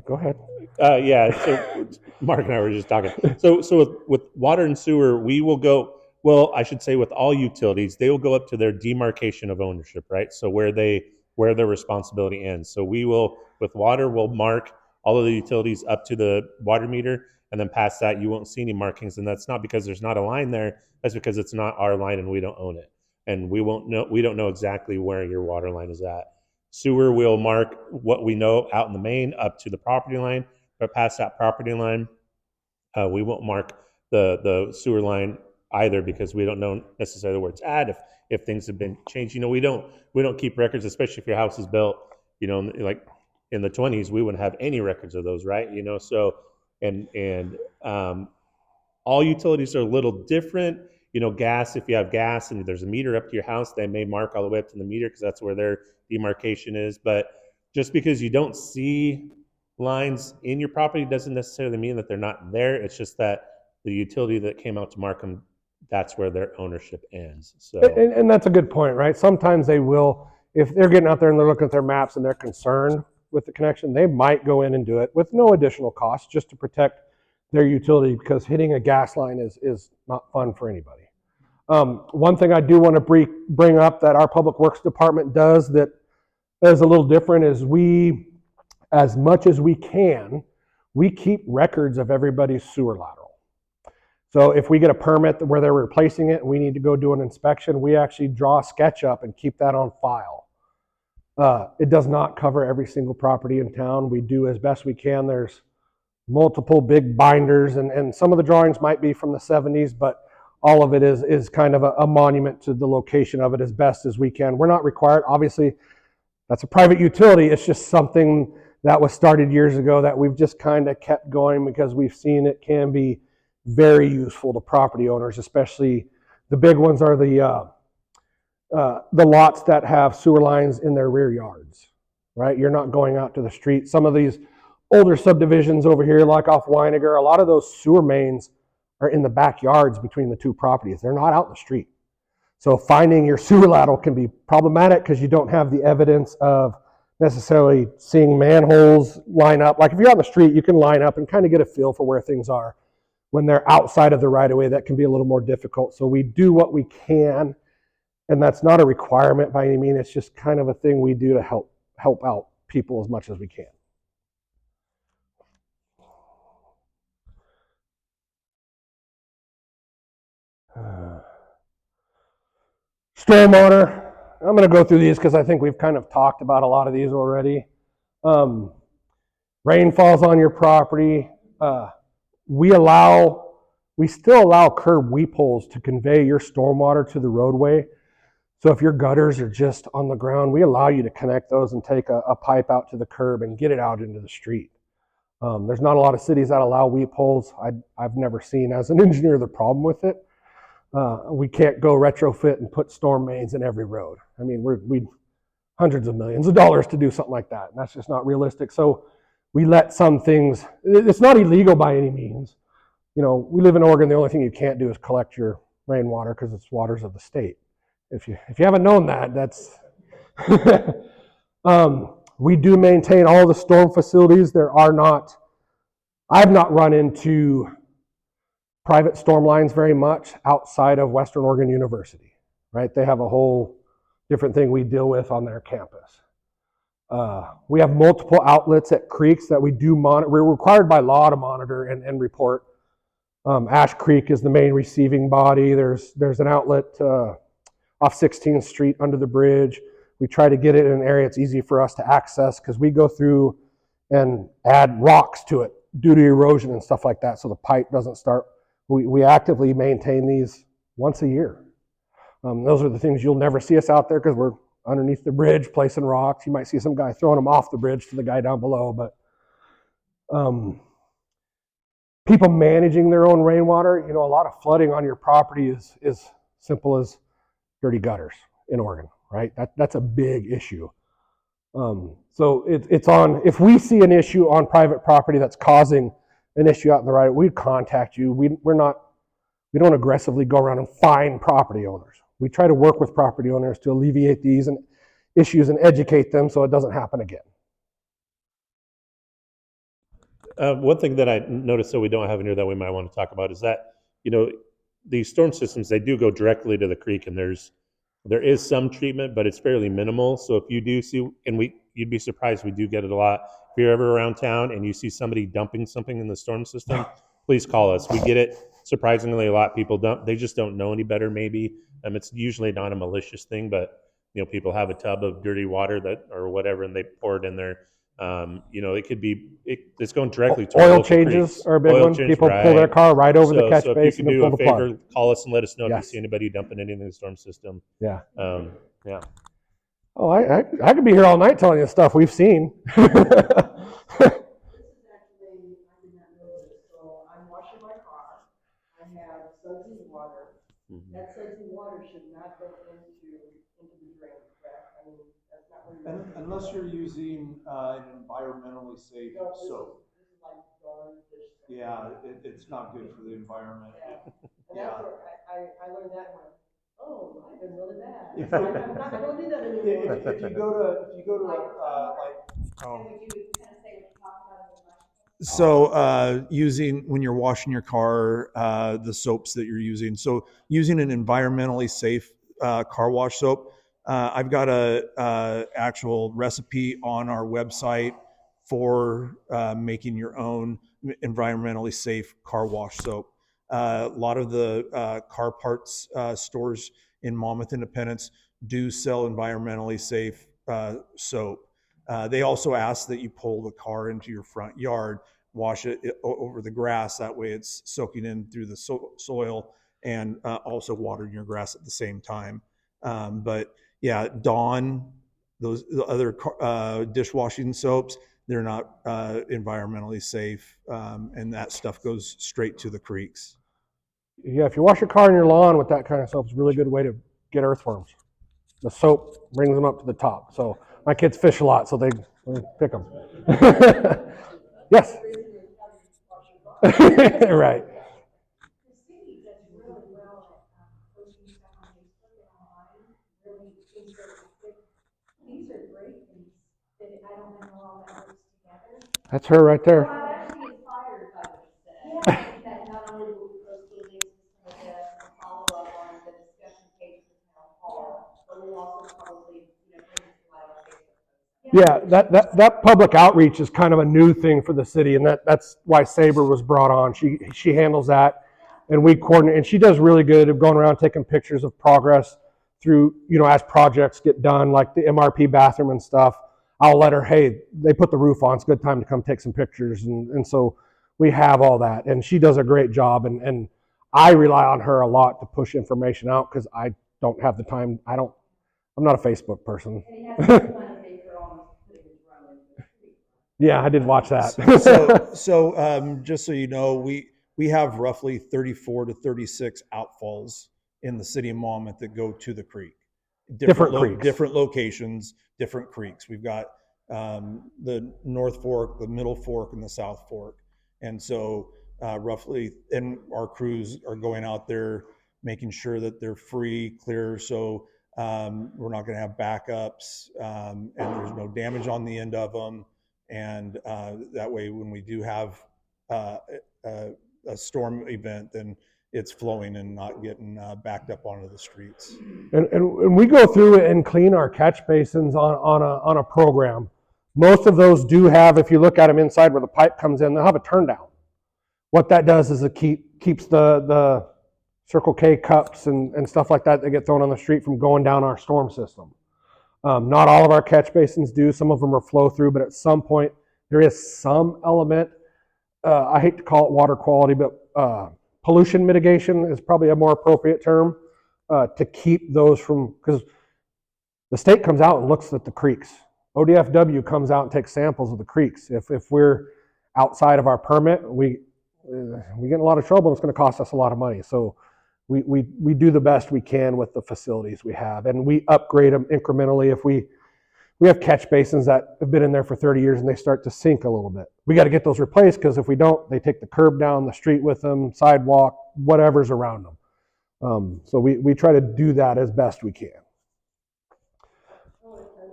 Go ahead.
Yeah, so Mark and I were just talking. So with water and sewer, we will go, well, I should say with all utilities, they will go up to their demarcation of ownership, right? So where their responsibility ends. So we will, with water, we'll mark all of the utilities up to the water meter, and then past that, you won't see any markings. And that's not because there's not a line there. That's because it's not our line and we don't own it. And we don't know exactly where your water line is at. Sewer will mark what we know out in the main up to the property line, but past that property line, we won't mark the sewer line either, because we don't know necessarily where it's at. If things have been changed, you know, we don't keep records, especially if your house is built, you know, like in the 20s, we wouldn't have any records of those, right? You know, so and all utilities are a little different. You know, gas, if you have gas and there's a meter up to your house, they may mark all the way up to the meter because that's where their demarcation is. But just because you don't see lines in your property doesn't necessarily mean that they're not there. It's just that the utility that came out to mark them, that's where their ownership ends. So,
and that's a good point, right? Sometimes they will, if they're getting out there and they're looking at their maps and they're concerned with the connection, they might go in and do it with no additional cost, just to protect their utility, because hitting a gas line is not fun for anybody. One thing I do want to bring up that our Public Works Department does that is a little different is we, as much as we can, we keep records of everybody's sewer lateral. So if we get a permit where they're replacing it and we need to go do an inspection, we actually draw a sketch up and keep that on file. It does not cover every single property in town. We do as best we can. There's multiple big binders, and some of the drawings might be from the 70s, but all of it is kind of a monument to the location of it as best as we can. We're not required, obviously, that's a private utility. It's just something that was started years ago that we've just kind of kept going because we've seen it can be very useful to property owners, especially the big ones are the lots that have sewer lines in their rear yards, right? You're not going out to the street. Some of these older subdivisions over here, like off Weiniger, a lot of those sewer mains are in the backyards between the two properties. They're not out in the street. So finding your sewer lateral can be problematic because you don't have the evidence of necessarily seeing manholes line up. Like if you're on the street, you can line up and kind of get a feel for where things are. When they're outside of the right of way, that can be a little more difficult. So we do what we can, and that's not a requirement by any means. It's just kind of a thing we do to help out people as much as we can. Stormwater. I'm going to go through these because I think we've kind of talked about a lot of these already. Rain falls on your property. We still allow curb weep holes to convey your stormwater to the roadway. So if your gutters are just on the ground, we allow you to connect those and take a pipe out to the curb and get it out into the street. There's not a lot of cities that allow weep holes. I've never seen, as an engineer, the problem with it. We can't go retrofit and put storm mains in every road. I mean, we hundreds of millions of dollars to do something like that, and that's just not realistic. So we let some things, it's not illegal by any means. You know, we live in Oregon, the only thing you can't do is collect your rainwater because it's waters of the state. If you haven't known that, that's we do maintain all the storm facilities. I've not run into private storm lines very much outside of Western Oregon University, right? They have a whole different thing we deal with on their campus. We have multiple outlets at creeks that we do monitor. We're required by law to monitor and report. Ash Creek is the main receiving body. There's an outlet off 16th Street under the bridge. We try to get it in an area it's easy for us to access because we go through and add rocks to it due to erosion and stuff like that so the pipe doesn't start. We actively maintain these once a year. Those are the things you'll never see us out there because we're underneath the bridge placing rocks. You might see some guy throwing them off the bridge to the guy down below, but people managing their own rainwater, you know, a lot of flooding on your property is simple as dirty gutters in Oregon, right? That's a big issue. So it's on, if we see an issue on private property that's causing an issue out in the right, we'd contact you. We don't aggressively go around and fine property owners. We try to work with property owners to alleviate these issues and educate them so it doesn't happen again.
One thing that I noticed that we don't have in here that we might want to talk about is that, you know, these storm systems, they do go directly to the creek, and there is some treatment, but it's fairly minimal. So if you do see, you'd be surprised, we do get it a lot. If you're ever around town and you see somebody dumping something in the storm system, please call us. We get it. Surprisingly, a lot of people dump. They just don't know any better, maybe. It's usually not a malicious thing, but you know, people have a tub of dirty water or whatever, and they pour it in there. You know, it could be it's going directly to
oil changes are a big one. People pull their car right over the catch basin and pull the plug.
So if you could do a favor, call us and let us know if you see anybody dumping anything in the storm system.
Yeah.
Yeah.
Oh, I could be here all night telling you stuff we've seen.
So I'm washing my car. I have sudsy water. That sudsy water should not go into the drain, correct? I mean, that's not what you're
Unless you're using an environmentally safe soap.
This is like darn fish stuff.
Yeah, it's not good for the environment.
And that's where I learned that one. Oh, I've been really bad. I don't do that anymore.
If you go to
Can you kind of say what you talked about in the last?
So when you're washing your car, the soaps that you're using. So using an environmentally safe car wash soap. I've got a actual recipe on our website for making your own environmentally safe car wash soap. A lot of the car parts stores in Monmouth Independence do sell environmentally safe soap. They also ask that you pull the car into your front yard, wash it over the grass. That way it's soaking in through the soil and also watering your grass at the same time. But yeah, Dawn, those the other dishwashing soaps, they're not environmentally safe, and that stuff goes straight to the creeks.
Yeah, if you wash your car and your lawn with that kind of soap, it's a really good way to get earthworms. The soap brings them up to the top. So my kids fish a lot, so they pick them. Yes. Right.
The city does really well at posting stuff on Facebook and online, really things that, these are great things, that I don't know how all that works together.
That's her right there.
Well, I'm actually inspired by what you said. Yeah, that not only will we post the links to some of this and follow up on the discussion page for town hall, but we'll also probably, bring this to light on Facebook.
Yeah, that public outreach is kind of a new thing for the city, and that's why Saber was brought on. She handles that, and we coordinate, and she does really good at going around taking pictures of progress through, as projects get done, like the MRP bathroom and stuff. I'll let her, hey, they put the roof on, it's a good time to come take some pictures, and so we have all that, and she does a great job, and I rely on her a lot to push information out because I don't have the time. I'm not a Facebook person. Yeah, I did watch that.
So just so you know, we have roughly 34 to 36 outfalls in the city of Monmouth that go to the creek.
Different creeks.
Different locations, different creeks. We've got the North Fork, the Middle Fork, and the South Fork. And so roughly, and our crews are going out there making sure that they're free, clear, so we're not going to have backups, and there's no damage on the end of them. And that way, when we do have a storm event, then it's flowing and not getting backed up onto the streets.
And we go through and clean our catch basins on a program. Most of those do have, if you look at them inside where the pipe comes in, they'll have a turn down. What that does is it keeps the Circle K cups and stuff like that get thrown on the street from going down our storm system. Not all of our catch basins do. Some of them are flow through, but at some point there is some element. I hate to call it water quality, but pollution mitigation is probably a more appropriate term to keep those from, because the state comes out and looks at the creeks. ODFW comes out and takes samples of the creeks. If we're outside of our permit, we get in a lot of trouble. And it's going to cost us a lot of money. So we do the best we can with the facilities we have, and we upgrade them incrementally. If we have catch basins that have been in there for 30 years and they start to sink a little bit, we got to get those replaced, because if we don't, they take the curb down the street with them, sidewalk, whatever's around them. So we try to do that as best we can.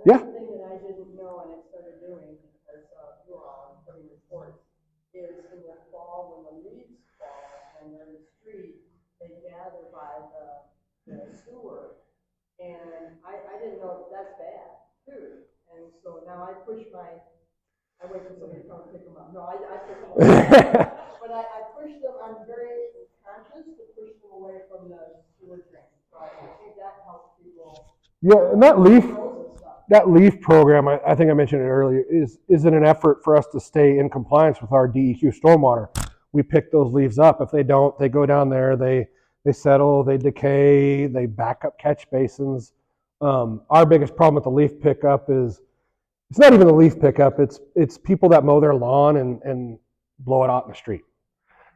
Yeah.
One thing that I didn't know and I started doing because you all are putting reports is in the fall when the leaves fall and they're in the street, they gather by the sewer. And I didn't know that's bad too. And so now I wait for somebody to come and pick them up. No, I pick them up. But I push them, I'm very conscious to push them away from the sewer drain. So I think that helps people.
Yeah, and that leaf program, I think I mentioned it earlier, is in an effort for us to stay in compliance with our DEQ stormwater. We pick those leaves up. If they don't, they go down there, they settle, they decay, they back up catch basins. Our biggest problem with the leaf pickup is, it's not even the leaf pickup, it's people that mow their lawn and blow it out in the street,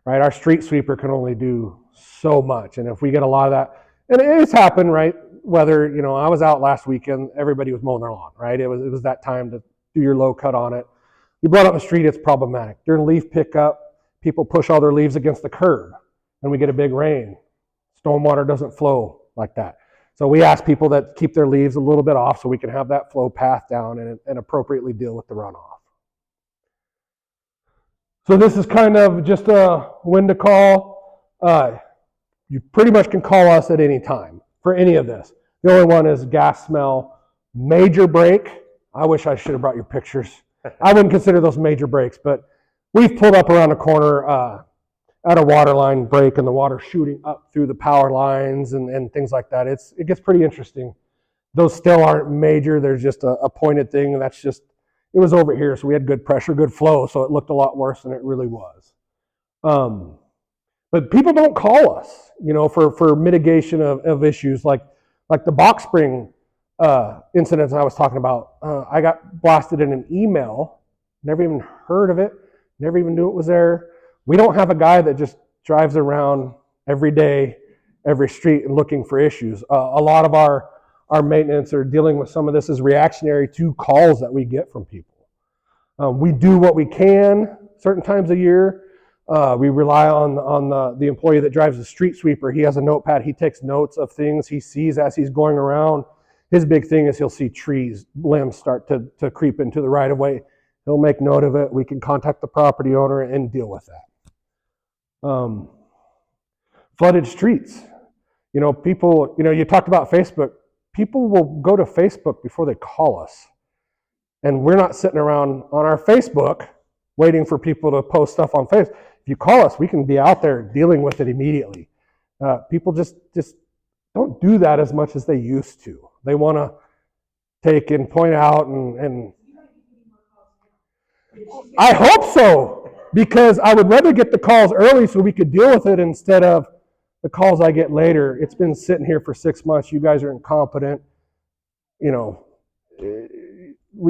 right? Our street sweeper can only do so much. And if we get a lot of that, and it's happened, right? Whether, I was out last weekend, everybody was mowing their lawn, right? It was that time to do your low cut on it. You blow it out in the street, it's problematic. During leaf pickup, people push all their leaves against the curb and we get a big rain. Stormwater doesn't flow like that. So we ask people that keep their leaves a little bit off so we can have that flow path down and appropriately deal with the runoff. So this is kind of just a when to call. You pretty much can call us at any time for any of this. The only one is gas smell, major break. I wish I should have brought your pictures. I wouldn't consider those major breaks, but we've pulled up around a corner at a water line break and the water shooting up through the power lines and things like that. It gets pretty interesting. those still aren't major. There's just a pointed thing, and that's just, it was over here, so we had good pressure, good flow, so it looked a lot worse than it really was. But people don't call us, for mitigation of issues like the box spring incidents I was talking about. I got blasted in an email, never even heard of it, never even knew it was there. We don't have a guy that just drives around every day, every street and looking for issues. A lot of our maintenance or dealing with some of this is reactionary to calls that we get from people. We do what we can certain times a year. We rely on the employee that drives the street sweeper. He has a notepad. He takes notes of things he sees as he's going around. His big thing is he'll see trees, limbs start to creep into the right of way. He'll make note of it. We can contact the property owner and deal with that. Flooded streets. People, you talked about Facebook. People will go to Facebook before they call us. And we're not sitting around on our Facebook waiting for people to post stuff on Facebook. If you call us, we can be out there dealing with it immediately. People just don't do that as much as they used to. They want to take and point out and I hope so, because I would rather get the calls early so we could deal with it instead of the calls I get later. It's been sitting here for 6 months. You guys are incompetent. We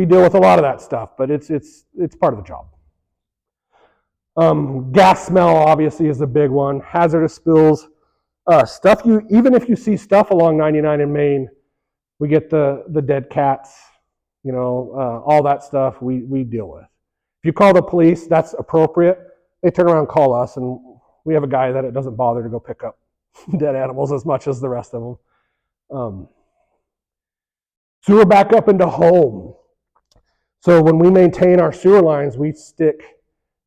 deal with a lot of that stuff, but it's part of the job. Gas smell obviously is a big one. Hazardous spills, even if you see stuff along 99 in Maine, we get the dead cats, all that stuff we deal with. If you call the police, that's appropriate. They turn around and call us, and we have a guy that it doesn't bother to go pick up dead animals as much as the rest of them. Sewer back up into home. So when we maintain our sewer lines, we stick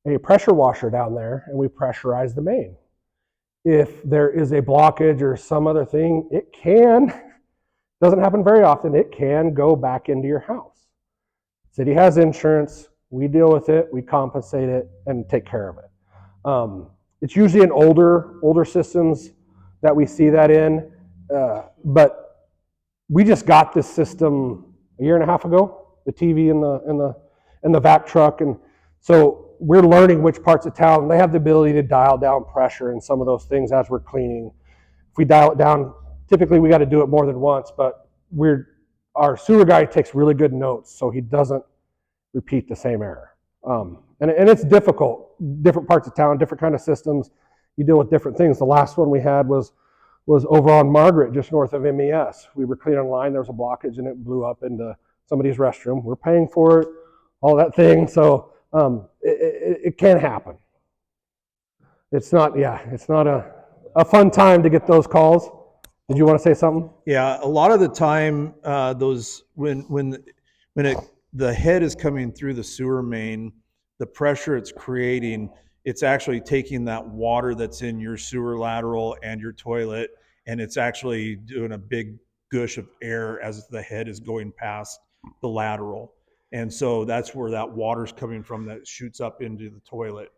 a pressure washer down there and we pressurize the main. If there is a blockage or some other thing, doesn't happen very often, it can go back into your house. City has insurance, we deal with it, we compensate it, and take care of it. It's usually in older systems that we see that in, but we just got this system a year and a half ago. The TV and the vac truck, and so we're learning which parts of town. They have the ability to dial down pressure and some of those things as we're cleaning. If we dial it down, typically we got to do it more than once, but our sewer guy takes really good notes so he doesn't repeat the same error. And it's difficult. Different parts of town, different kind of systems. You deal with different things. The last one we had was over on Margaret, just north of MES. We were cleaning a line. There was a blockage, and it blew up into somebody's restroom. We're paying for it, all that thing. So it can happen. It's not a fun time to get those calls. Did you want to say something?
Yeah, a lot of the time, the head is coming through the sewer main, the pressure it's creating, it's actually taking that water that's in your sewer lateral and your toilet, and it's actually doing a big gush of air as the head is going past the lateral. And so that's where that water's coming from that shoots up into the toilet.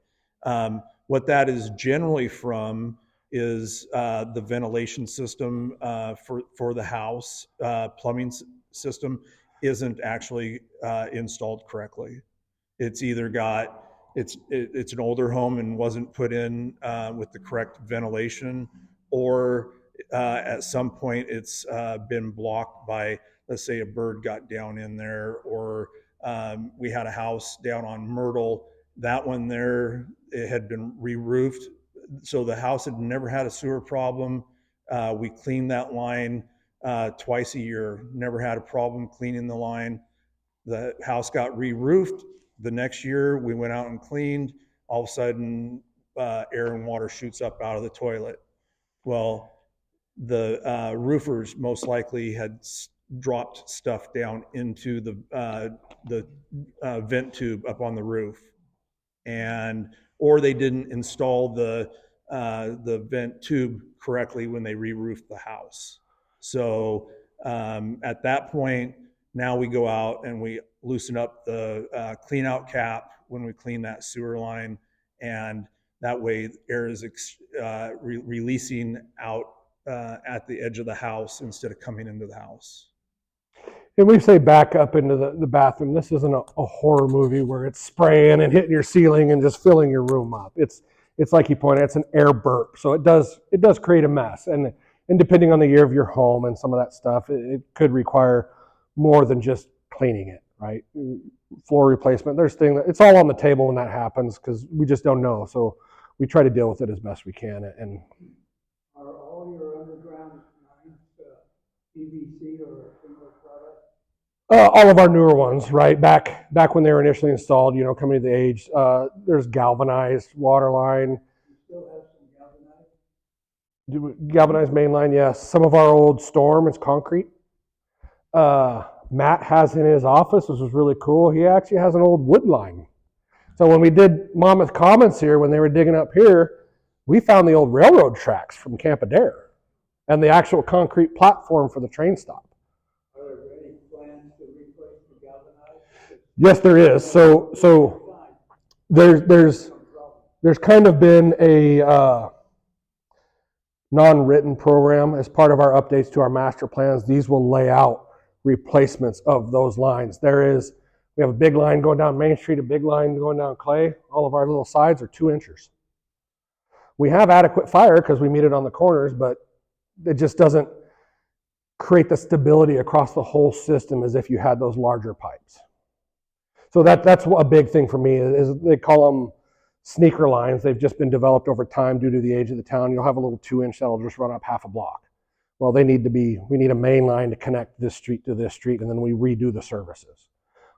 What that is generally from is the ventilation system for the house. Plumbing system isn't actually installed correctly. It's either it's an older home and wasn't put in with the correct ventilation, or at some point it's been blocked by, let's say, a bird got down in there, or we had a house down on Myrtle. That one there, it had been re-roofed, so the house had never had a sewer problem. We cleaned that line twice a year, never had a problem cleaning the line. The house got re-roofed. The next year we went out and cleaned. All of a sudden, air and water shoots up out of the toilet. Well, the roofers most likely had dropped stuff down into the vent tube up on the roof, or they didn't install the vent tube correctly when they re-roofed the house. So at that point, now we go out and we loosen up the clean out cap when we clean that sewer line, and that way air is releasing out at the edge of the house instead of coming into the house.
And we say back up into the bathroom. This isn't a horror movie where it's spraying and hitting your ceiling and just filling your room up. It's like you pointed, it's an air burp. So it does create a mess. And depending on the year of your home and some of that stuff, it could require more than just cleaning it, right? Floor replacement, there's things, it's all on the table when that happens because we just don't know. So we try to deal with it as best we can. And
Are all your underground lines PVC or a similar product?
all of our newer ones, right? Back when they were initially installed, coming to the age, there's galvanized water line,
You still have some galvanized?
galvanized main line, yes. Some of our old storm is concrete. Matt has in his office, which was really cool. He actually has an old wood line. So when we did Monmouth Commons here, when they were digging up here, we found the old railroad tracks from Camp Adair and the actual concrete platform for the train stop.
Are there any plans to replace the galvanized?
Yes, there is. So there's kind of been a non-written program as part of our updates to our master plans. These will lay out replacements of those lines. We have a big line going down Main Street, a big line going down Clay. All of our little sides are 2 inches. We have adequate fire because we meet it on the corners, but it just doesn't create the stability across the whole system as if you had those larger pipes. So that's a big thing for me is they call them sneaker lines. They've just been developed over time due to the age of the town. You'll have a little 2-inch that'll just run up half a block. Well, we need a main line to connect this street to this street, and then we redo the services.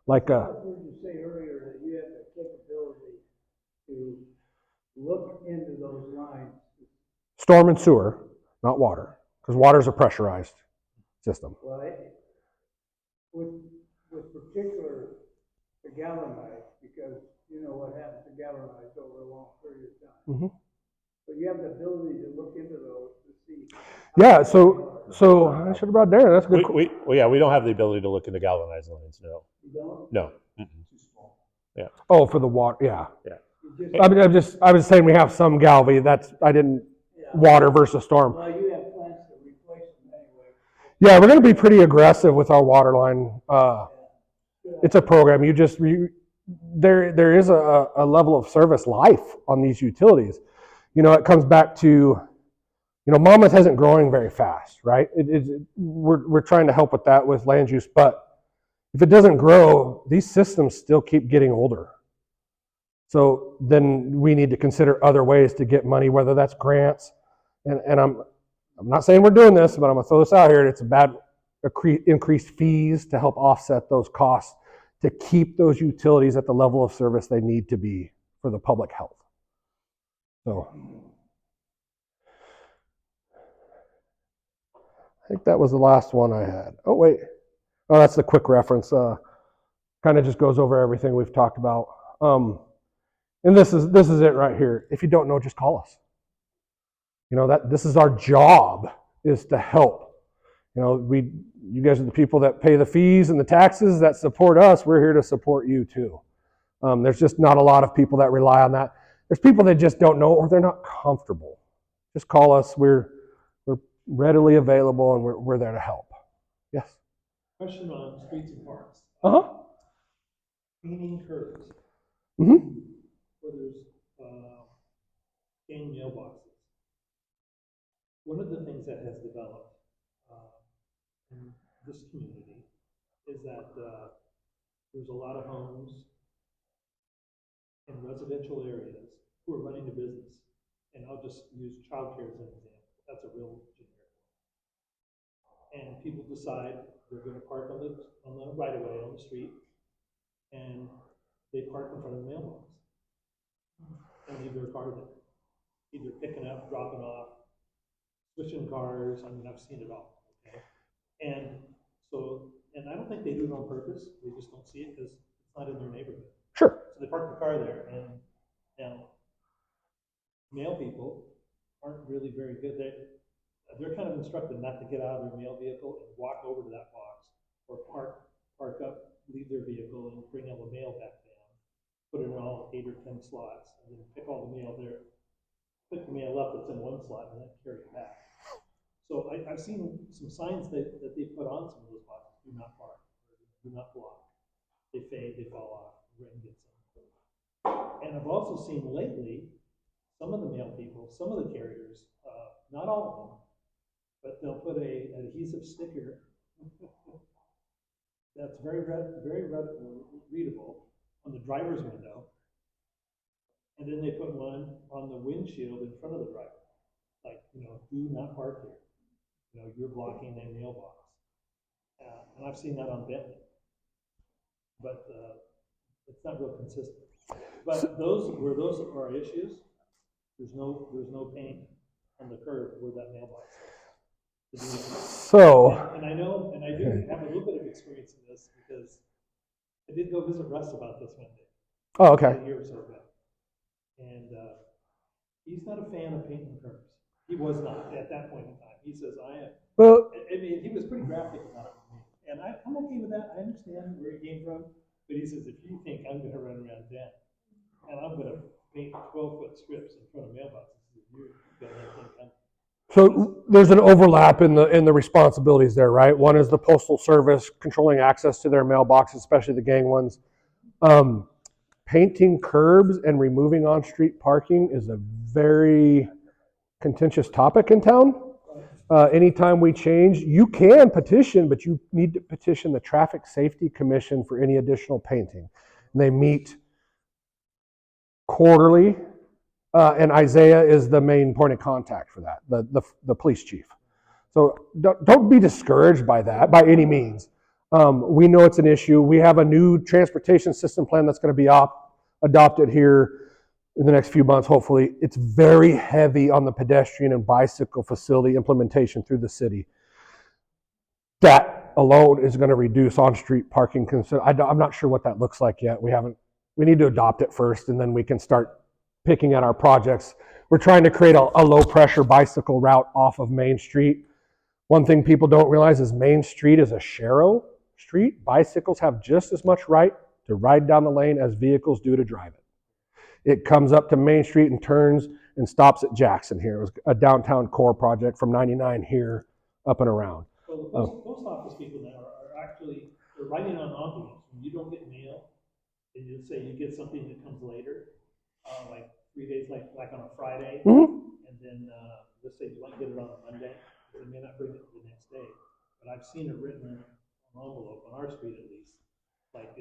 Like
I heard you say earlier that you have the capability to look into those lines.
storm and sewer, not water, because water is a pressurized system.
Well, with particular the galvanized, because you know what happens to galvanized over a long period of time.
Mm-hmm.
But you have the ability to look into those to see.
Yeah, so I should have brought Darren. That's a good.
We don't have the ability to look into galvanized lines. No.
You don't?
No.
Too small.
Yeah.
Oh, for the water, yeah.
Yeah.
I was saying we have some galvy. Water versus storm.
Well, you have plans to replace them anyway.
Yeah, we're going to be pretty aggressive with our water line. It's a program. There is a level of service life on these utilities. It comes back to, Monmouth isn't growing very fast, right? We're trying to help with that with land use, but if it doesn't grow, these systems still keep getting older. So then we need to consider other ways to get money, whether that's grants. And I'm not saying we're doing this, but I'm gonna throw this out here. It's a bad increased fees to help offset those costs to keep those utilities at the level of service they need to be for the public health. So I think that was the last one I had. Oh, wait. Oh, that's the quick reference. Kind of just goes over everything we've talked about. And this is it right here. If you don't know, just call us. This is our job, is to help. You guys are the people that pay the fees and the taxes that support us. We're here to support you too. There's just not a lot of people that rely on that. There's people that just don't know or they're not comfortable. Just call us. We're readily available and we're there to help. Yes.
Question on streets and parks. Cleaning curbs.
Mm-hmm.
Where there's in mailboxes. One of the things that has developed in this community is that there's a lot of homes in residential areas who are running a business. And I'll just use childcare as an example. That's a real generic one. And people decide they're going to park on the right of way on the street, and they park in front of the mailbox and leave their car there, either picking up, dropping off, switching cars. I mean, I've seen it all. Okay, and I don't think they do it on purpose. They just don't see it because it's not in their neighborhood.
Sure.
So they park the car there, and now mail people aren't really very good. They're kind of instructed not to get out of their mail vehicle and walk over to that box, or park up, leave their vehicle, and bring all the mail back down, put it in all 8 or 10 slots, and then pick all the mail there, pick the mail up that's in one slot, and then carry it back. So I've seen some signs that they put on some of those boxes. do not park, or do not block. They fade, they fall off, rain gets them. And I've also seen lately, some of the mail people, some of the carriers, not all of them, but they'll put an adhesive sticker that's very readable on the driver's window. And then they put one on the windshield in front of the driver. Like, do not park here. You're blocking a mailbox. And I've seen that on Bentley. But it's not real consistent. But those are issues, there's no paint on the curb where that mailbox is.
So,
and I know, and I do have a little bit of experience in this because I did go visit Russ about this one day.
oh, okay.
A year or so ago. And he's not a fan of painting curbs. He was not at that point in time. He says, I am.
Well,
I mean, he was pretty graphic about it. And I'm okay with that. I understand where he came from. But he says, if you think I'm going to run around town and I'm going to paint 12-foot strips in front of mailboxes, you're going to have things come.
so there's an overlap in the responsibilities there, right? One is the Postal Service controlling access to their mailboxes, especially the gang ones. Painting curbs and removing on-street parking is a very contentious topic in town. Anytime we change, you can petition, but you need to petition the Traffic Safety Commission for any additional painting. And they meet quarterly, and Isaiah is the main point of contact for that, the police chief. So don't be discouraged by that by any means. We know it's an issue. We have a new transportation system plan that's going to be adopted here in the next few months, hopefully. It's very heavy on the pedestrian and bicycle facility implementation through the city. That alone is going to reduce on-street parking. I'm not sure what that looks like yet. We need to adopt it first, and then we can start picking at our projects. We're trying to create a low-pressure bicycle route off of Main Street. One thing people don't realize is Main Street is a Sharrow street. Bicycles have just as much right to ride down the lane as vehicles do to drive it. It comes up to Main Street and turns and stops at Jackson here. It was a downtown core project from 99 here up and around.
Well, the post office people now are actually, they're writing on envelopes. When you don't get mail, and you say you get something that comes later, like 3 days, like on a Friday, and then let's say you might get it on a Monday, they may not bring it the next day. But I've seen it written on an envelope, on our street at least, like,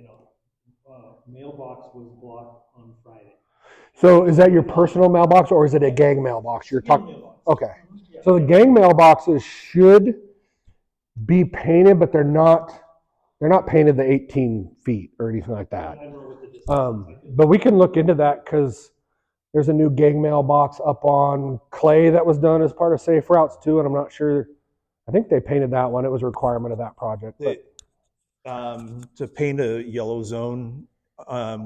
mailbox was blocked on Friday.
So is that your personal mailbox or is it a gang mailbox? You're talking.
Mailbox.
Okay. So the gang mailboxes should be painted, but they're not painted the 18 feet or anything like that.
I don't know what the distance is.
But we can look into that because there's a new gang mailbox up on Clay that was done as part of Safe Routes too, and I'm not sure. I think they painted that one. It was a requirement of that project.
To paint a yellow zone,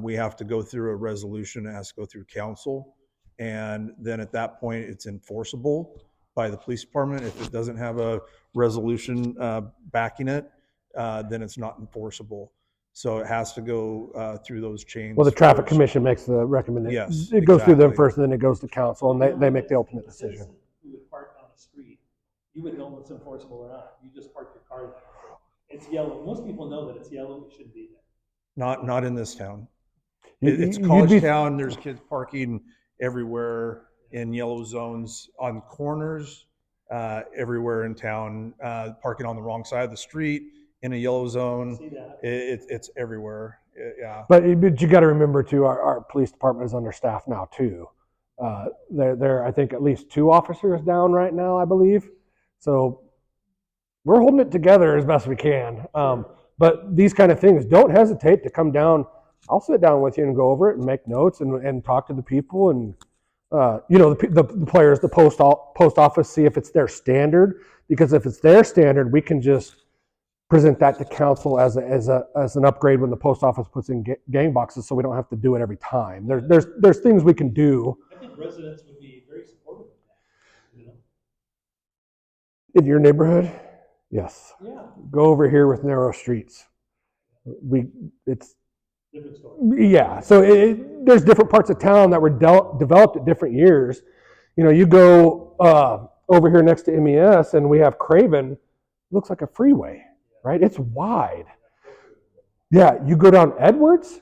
we have to go through a resolution. It has to go through council. And then at that point, it's enforceable by the police department. If it doesn't have a resolution backing it, then it's not enforceable. So it has to go through those chains.
Well, the traffic
first.
commission makes the recommendation.
Yes,
it goes through them
exactly.
first, and then it goes to council, and they make the ultimate decision.
Who would park on the street, you would know what's enforceable or not. You just park your car there. It's yellow. Most people know that it's yellow. It shouldn't be there.
Not in this town.
You'd
It's
be-
college town. There's kids parking everywhere in yellow zones on corners, everywhere in town, parking on the wrong side of the street in a yellow zone.
See that?
It's everywhere. Yeah.
But you got to remember too, our police department is understaffed now too. They're I think at least 2 officers down right now, I believe. So we're holding it together as best we can. But these kind of things, don't hesitate to come down. I'll sit down with you and go over it and make notes and talk to the people and the players, the post office, see if it's their standard. Because if it's their standard, we can just present that to council as an upgrade when the post office puts in gang boxes, so we don't have to do it every time. There's things we can do.
I think residents would be very supportive of that.
In your neighborhood, yes.
Yeah.
Go over here with narrow streets. It's
Different story.
yeah. So there's different parts of town that were developed at different years. You go over here next to MES, and we have Craven. Looks like a freeway. right? It's wide. Yeah, you go down Edwards,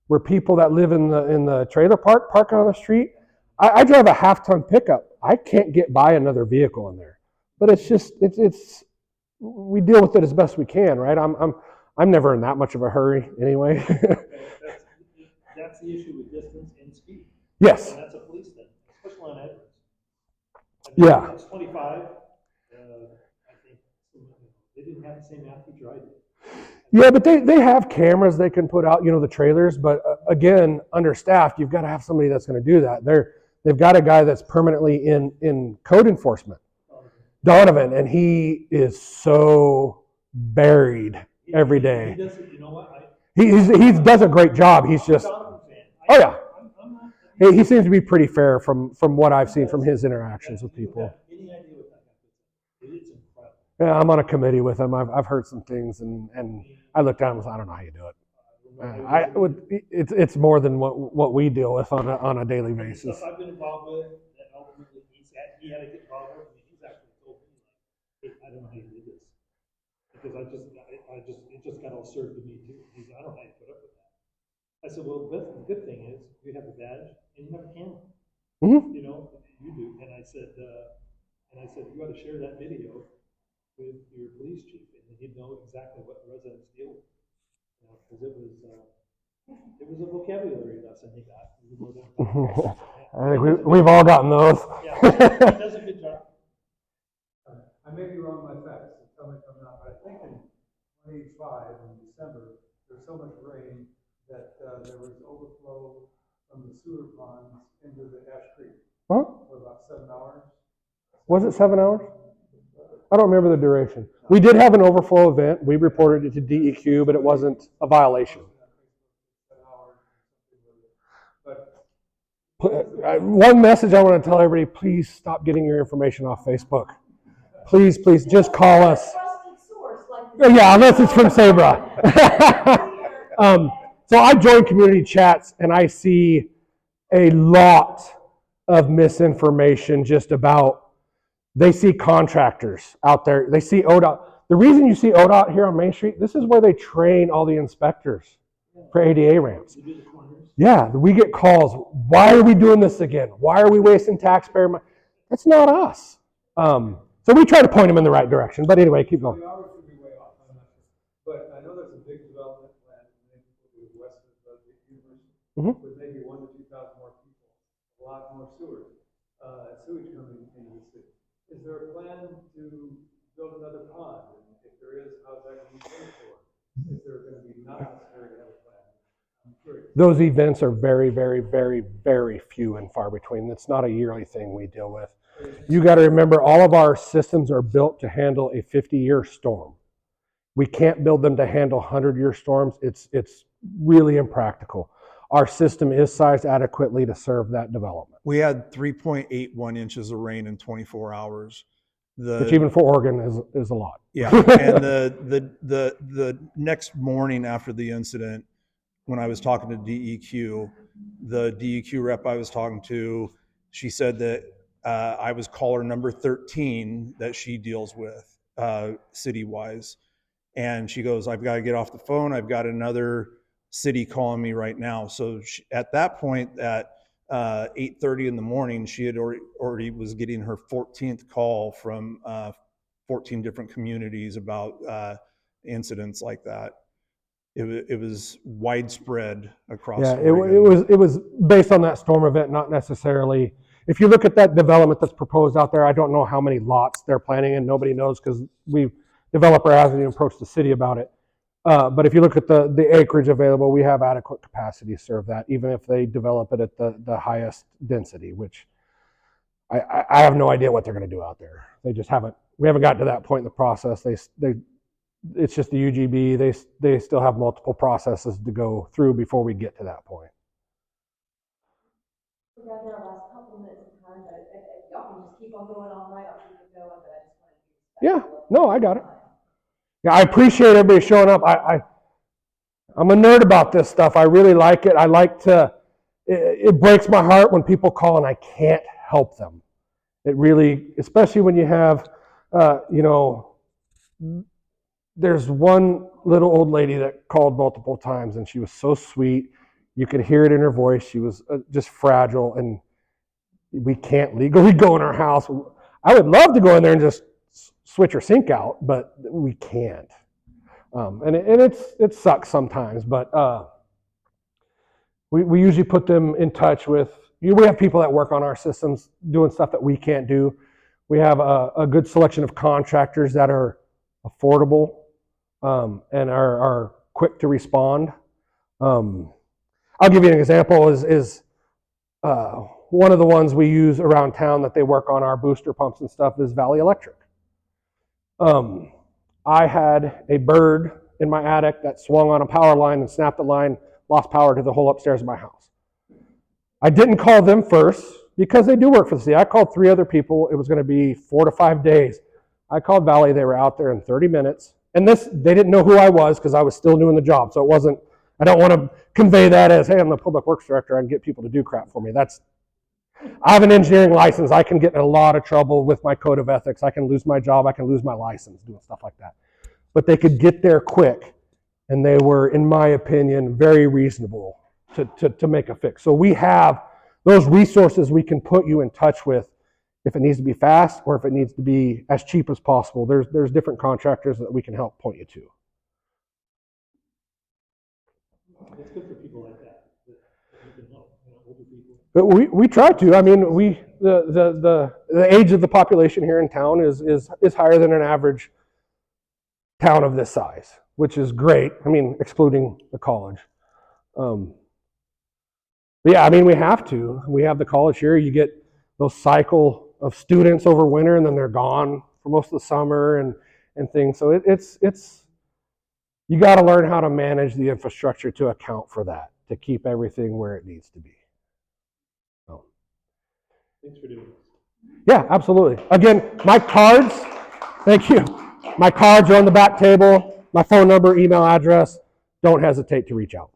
where people that live in the trailer park parking on the street. I drive a half-ton pickup. I can't get by another vehicle in there. But it's just it's we deal with it as best we can, right? I'm never in that much of a hurry anyway.
That's the issue with distance and speed.
Yes.
And that's a police thing, especially on Edwards. I mean,
Yeah.
It's 25. I think they didn't have the same math teacher I did.
Yeah, but they have cameras they can put out, the trailers. But again, understaffed, you've got to have somebody that's going to do that. They've got a guy that's permanently in code enforcement, Donovan, and he is so buried every day.
He does it, you know what?
He does a great job. He's just, oh yeah. He seems to be pretty fair from what I've seen from his interactions with people.
Any idea what that happens? It's incredible.
Yeah, I'm on a committee with him. I've heard some things, and I looked at him and said, I don't know how you do it. It's more than what we deal with on a daily basis.
Stuff I've been involved with, that ultimately he had to get involved with, and he's actually told me, like, hey, I don't know how you did this. Because it just got all served to me too. He said, I don't know how you put up with that. I said, well, the good thing is you have a badge and you have a camera.
Mm-hmm.
You do. And I said, you got to share that video with your police chief, and he'd know exactly what the residents deal with. Because it was a vocabulary lesson he got.
I think we've all gotten those.
Yeah, he does a good job.
I may be wrong on my facts, so tell me if I'm not, but I think in 25 in December, there was so much rain that there was overflow from the sewer ponds into the Ash Creek
Huh?
for about 7 hours.
Was it 7 hours? I don't remember the duration. We did have an overflow event. We reported it to DEQ, but it wasn't a violation. One message I want to tell everybody, please stop getting your information off Facebook. Please, just call us. Yeah, unless it's from Sabra. So I join community chats and I see a lot of misinformation just about, they see contractors out there. They see ODOT. The reason you see ODOT here on Main Street, this is where they train all the inspectors for ADA ramps. Yeah, we get calls. Why are we doing this again? Why are we wasting taxpayer money? That's not us. So we try to point them in the right direction. But anyway, keep going.
The hours could be way off, I'm not sure. But I know there's a big development plan west of the university with maybe 1,000 to 2,000 more people, a lot more sewage coming into the city. Is there a plan to build another pond? And if there is, how's that going to be paid for? Is there going to be not necessary to have a plan? I'm curious.
Those events are very, very, very, very few and far between. It's not a yearly thing we deal with. You got to remember, all of our systems are built to handle a 50-year storm. We can't build them to handle 100-year storms. It's really impractical. Our system is sized adequately to serve that development.
We had 3.81 inches of rain in 24 hours.
Which even for Oregon is a lot.
Yeah, and the next morning after the incident, when I was talking to DEQ, the DEQ rep I was talking to, she said that I was caller number 13 that she deals with city-wise. And she goes, I've got to get off the phone. I've got another city calling me right now. So at that point, at 8:30 in the morning, she had already was getting her 14th call from 14 different communities about incidents like that. It was widespread across.
Yeah, it was based on that storm event, not necessarily. If you look at that development that's proposed out there, I don't know how many lots they're planning, and nobody knows because developer hasn't even approached the city about it. But if you look at the acreage available, we have adequate capacity to serve that, even if they develop it at the highest density, which I have no idea what they're going to do out there. They just haven't. We haven't gotten to that point in the process. It's just the UGB. They still have multiple processes to go through before we get to that point.
We got there last couple minutes of time, but y'all can just keep on going all night. I'll keep it going, but I just want to.
Yeah, no, I got it. Yeah, I appreciate everybody showing up. I'm a nerd about this stuff. I really like it. I like to. It breaks my heart when people call and I can't help them. It really, especially when you have, there's one little old lady that called multiple times, and she was so sweet. You could hear it in her voice. She was just fragile, and we can't legally go in our house. I would love to go in there and just switch her sink out, but we can't. And it sucks sometimes, but we usually put them in touch with, we have people that work on our systems doing stuff that we can't do. We have a good selection of contractors that are affordable and are quick to respond. I'll give you an example is one of the ones we use around town that they work on our booster pumps and stuff is Valley Electric. I had a bird in my attic that swung on a power line and snapped the line, lost power to the whole upstairs of my house. I didn't call them first because they do work for the city. I called 3 other people. It was going to be 4 to 5 days. I called Valley. They were out there in 30 minutes. And they didn't know who I was because I was still doing the job. So it wasn't, I don't want to convey that as, hey, I'm the public works director. I can get people to do crap for me. I have an engineering license. I can get in a lot of trouble with my code of ethics. I can lose my job. I can lose my license doing stuff like that. But they could get there quick. And they were, in my opinion, very reasonable to make a fix. So we have those resources we can put you in touch with if it needs to be fast or if it needs to be as cheap as possible. There's different contractors that we can help point you to.
It's good for people like that you can help, older people.
But we try to. I mean, the age of the population here in town is higher than an average town of this size, which is great. I mean, excluding the college. Yeah, I mean, we have to. We have the college here. You get those cycle of students over winter, and then they're gone for most of the summer and things. So it's you got to learn how to manage the infrastructure to account for that, to keep everything where it needs to be. So.
Thanks for doing this.
Yeah, absolutely. Again, my cards, thank you. My cards are on the back table. My phone number, email address. Don't hesitate to reach out.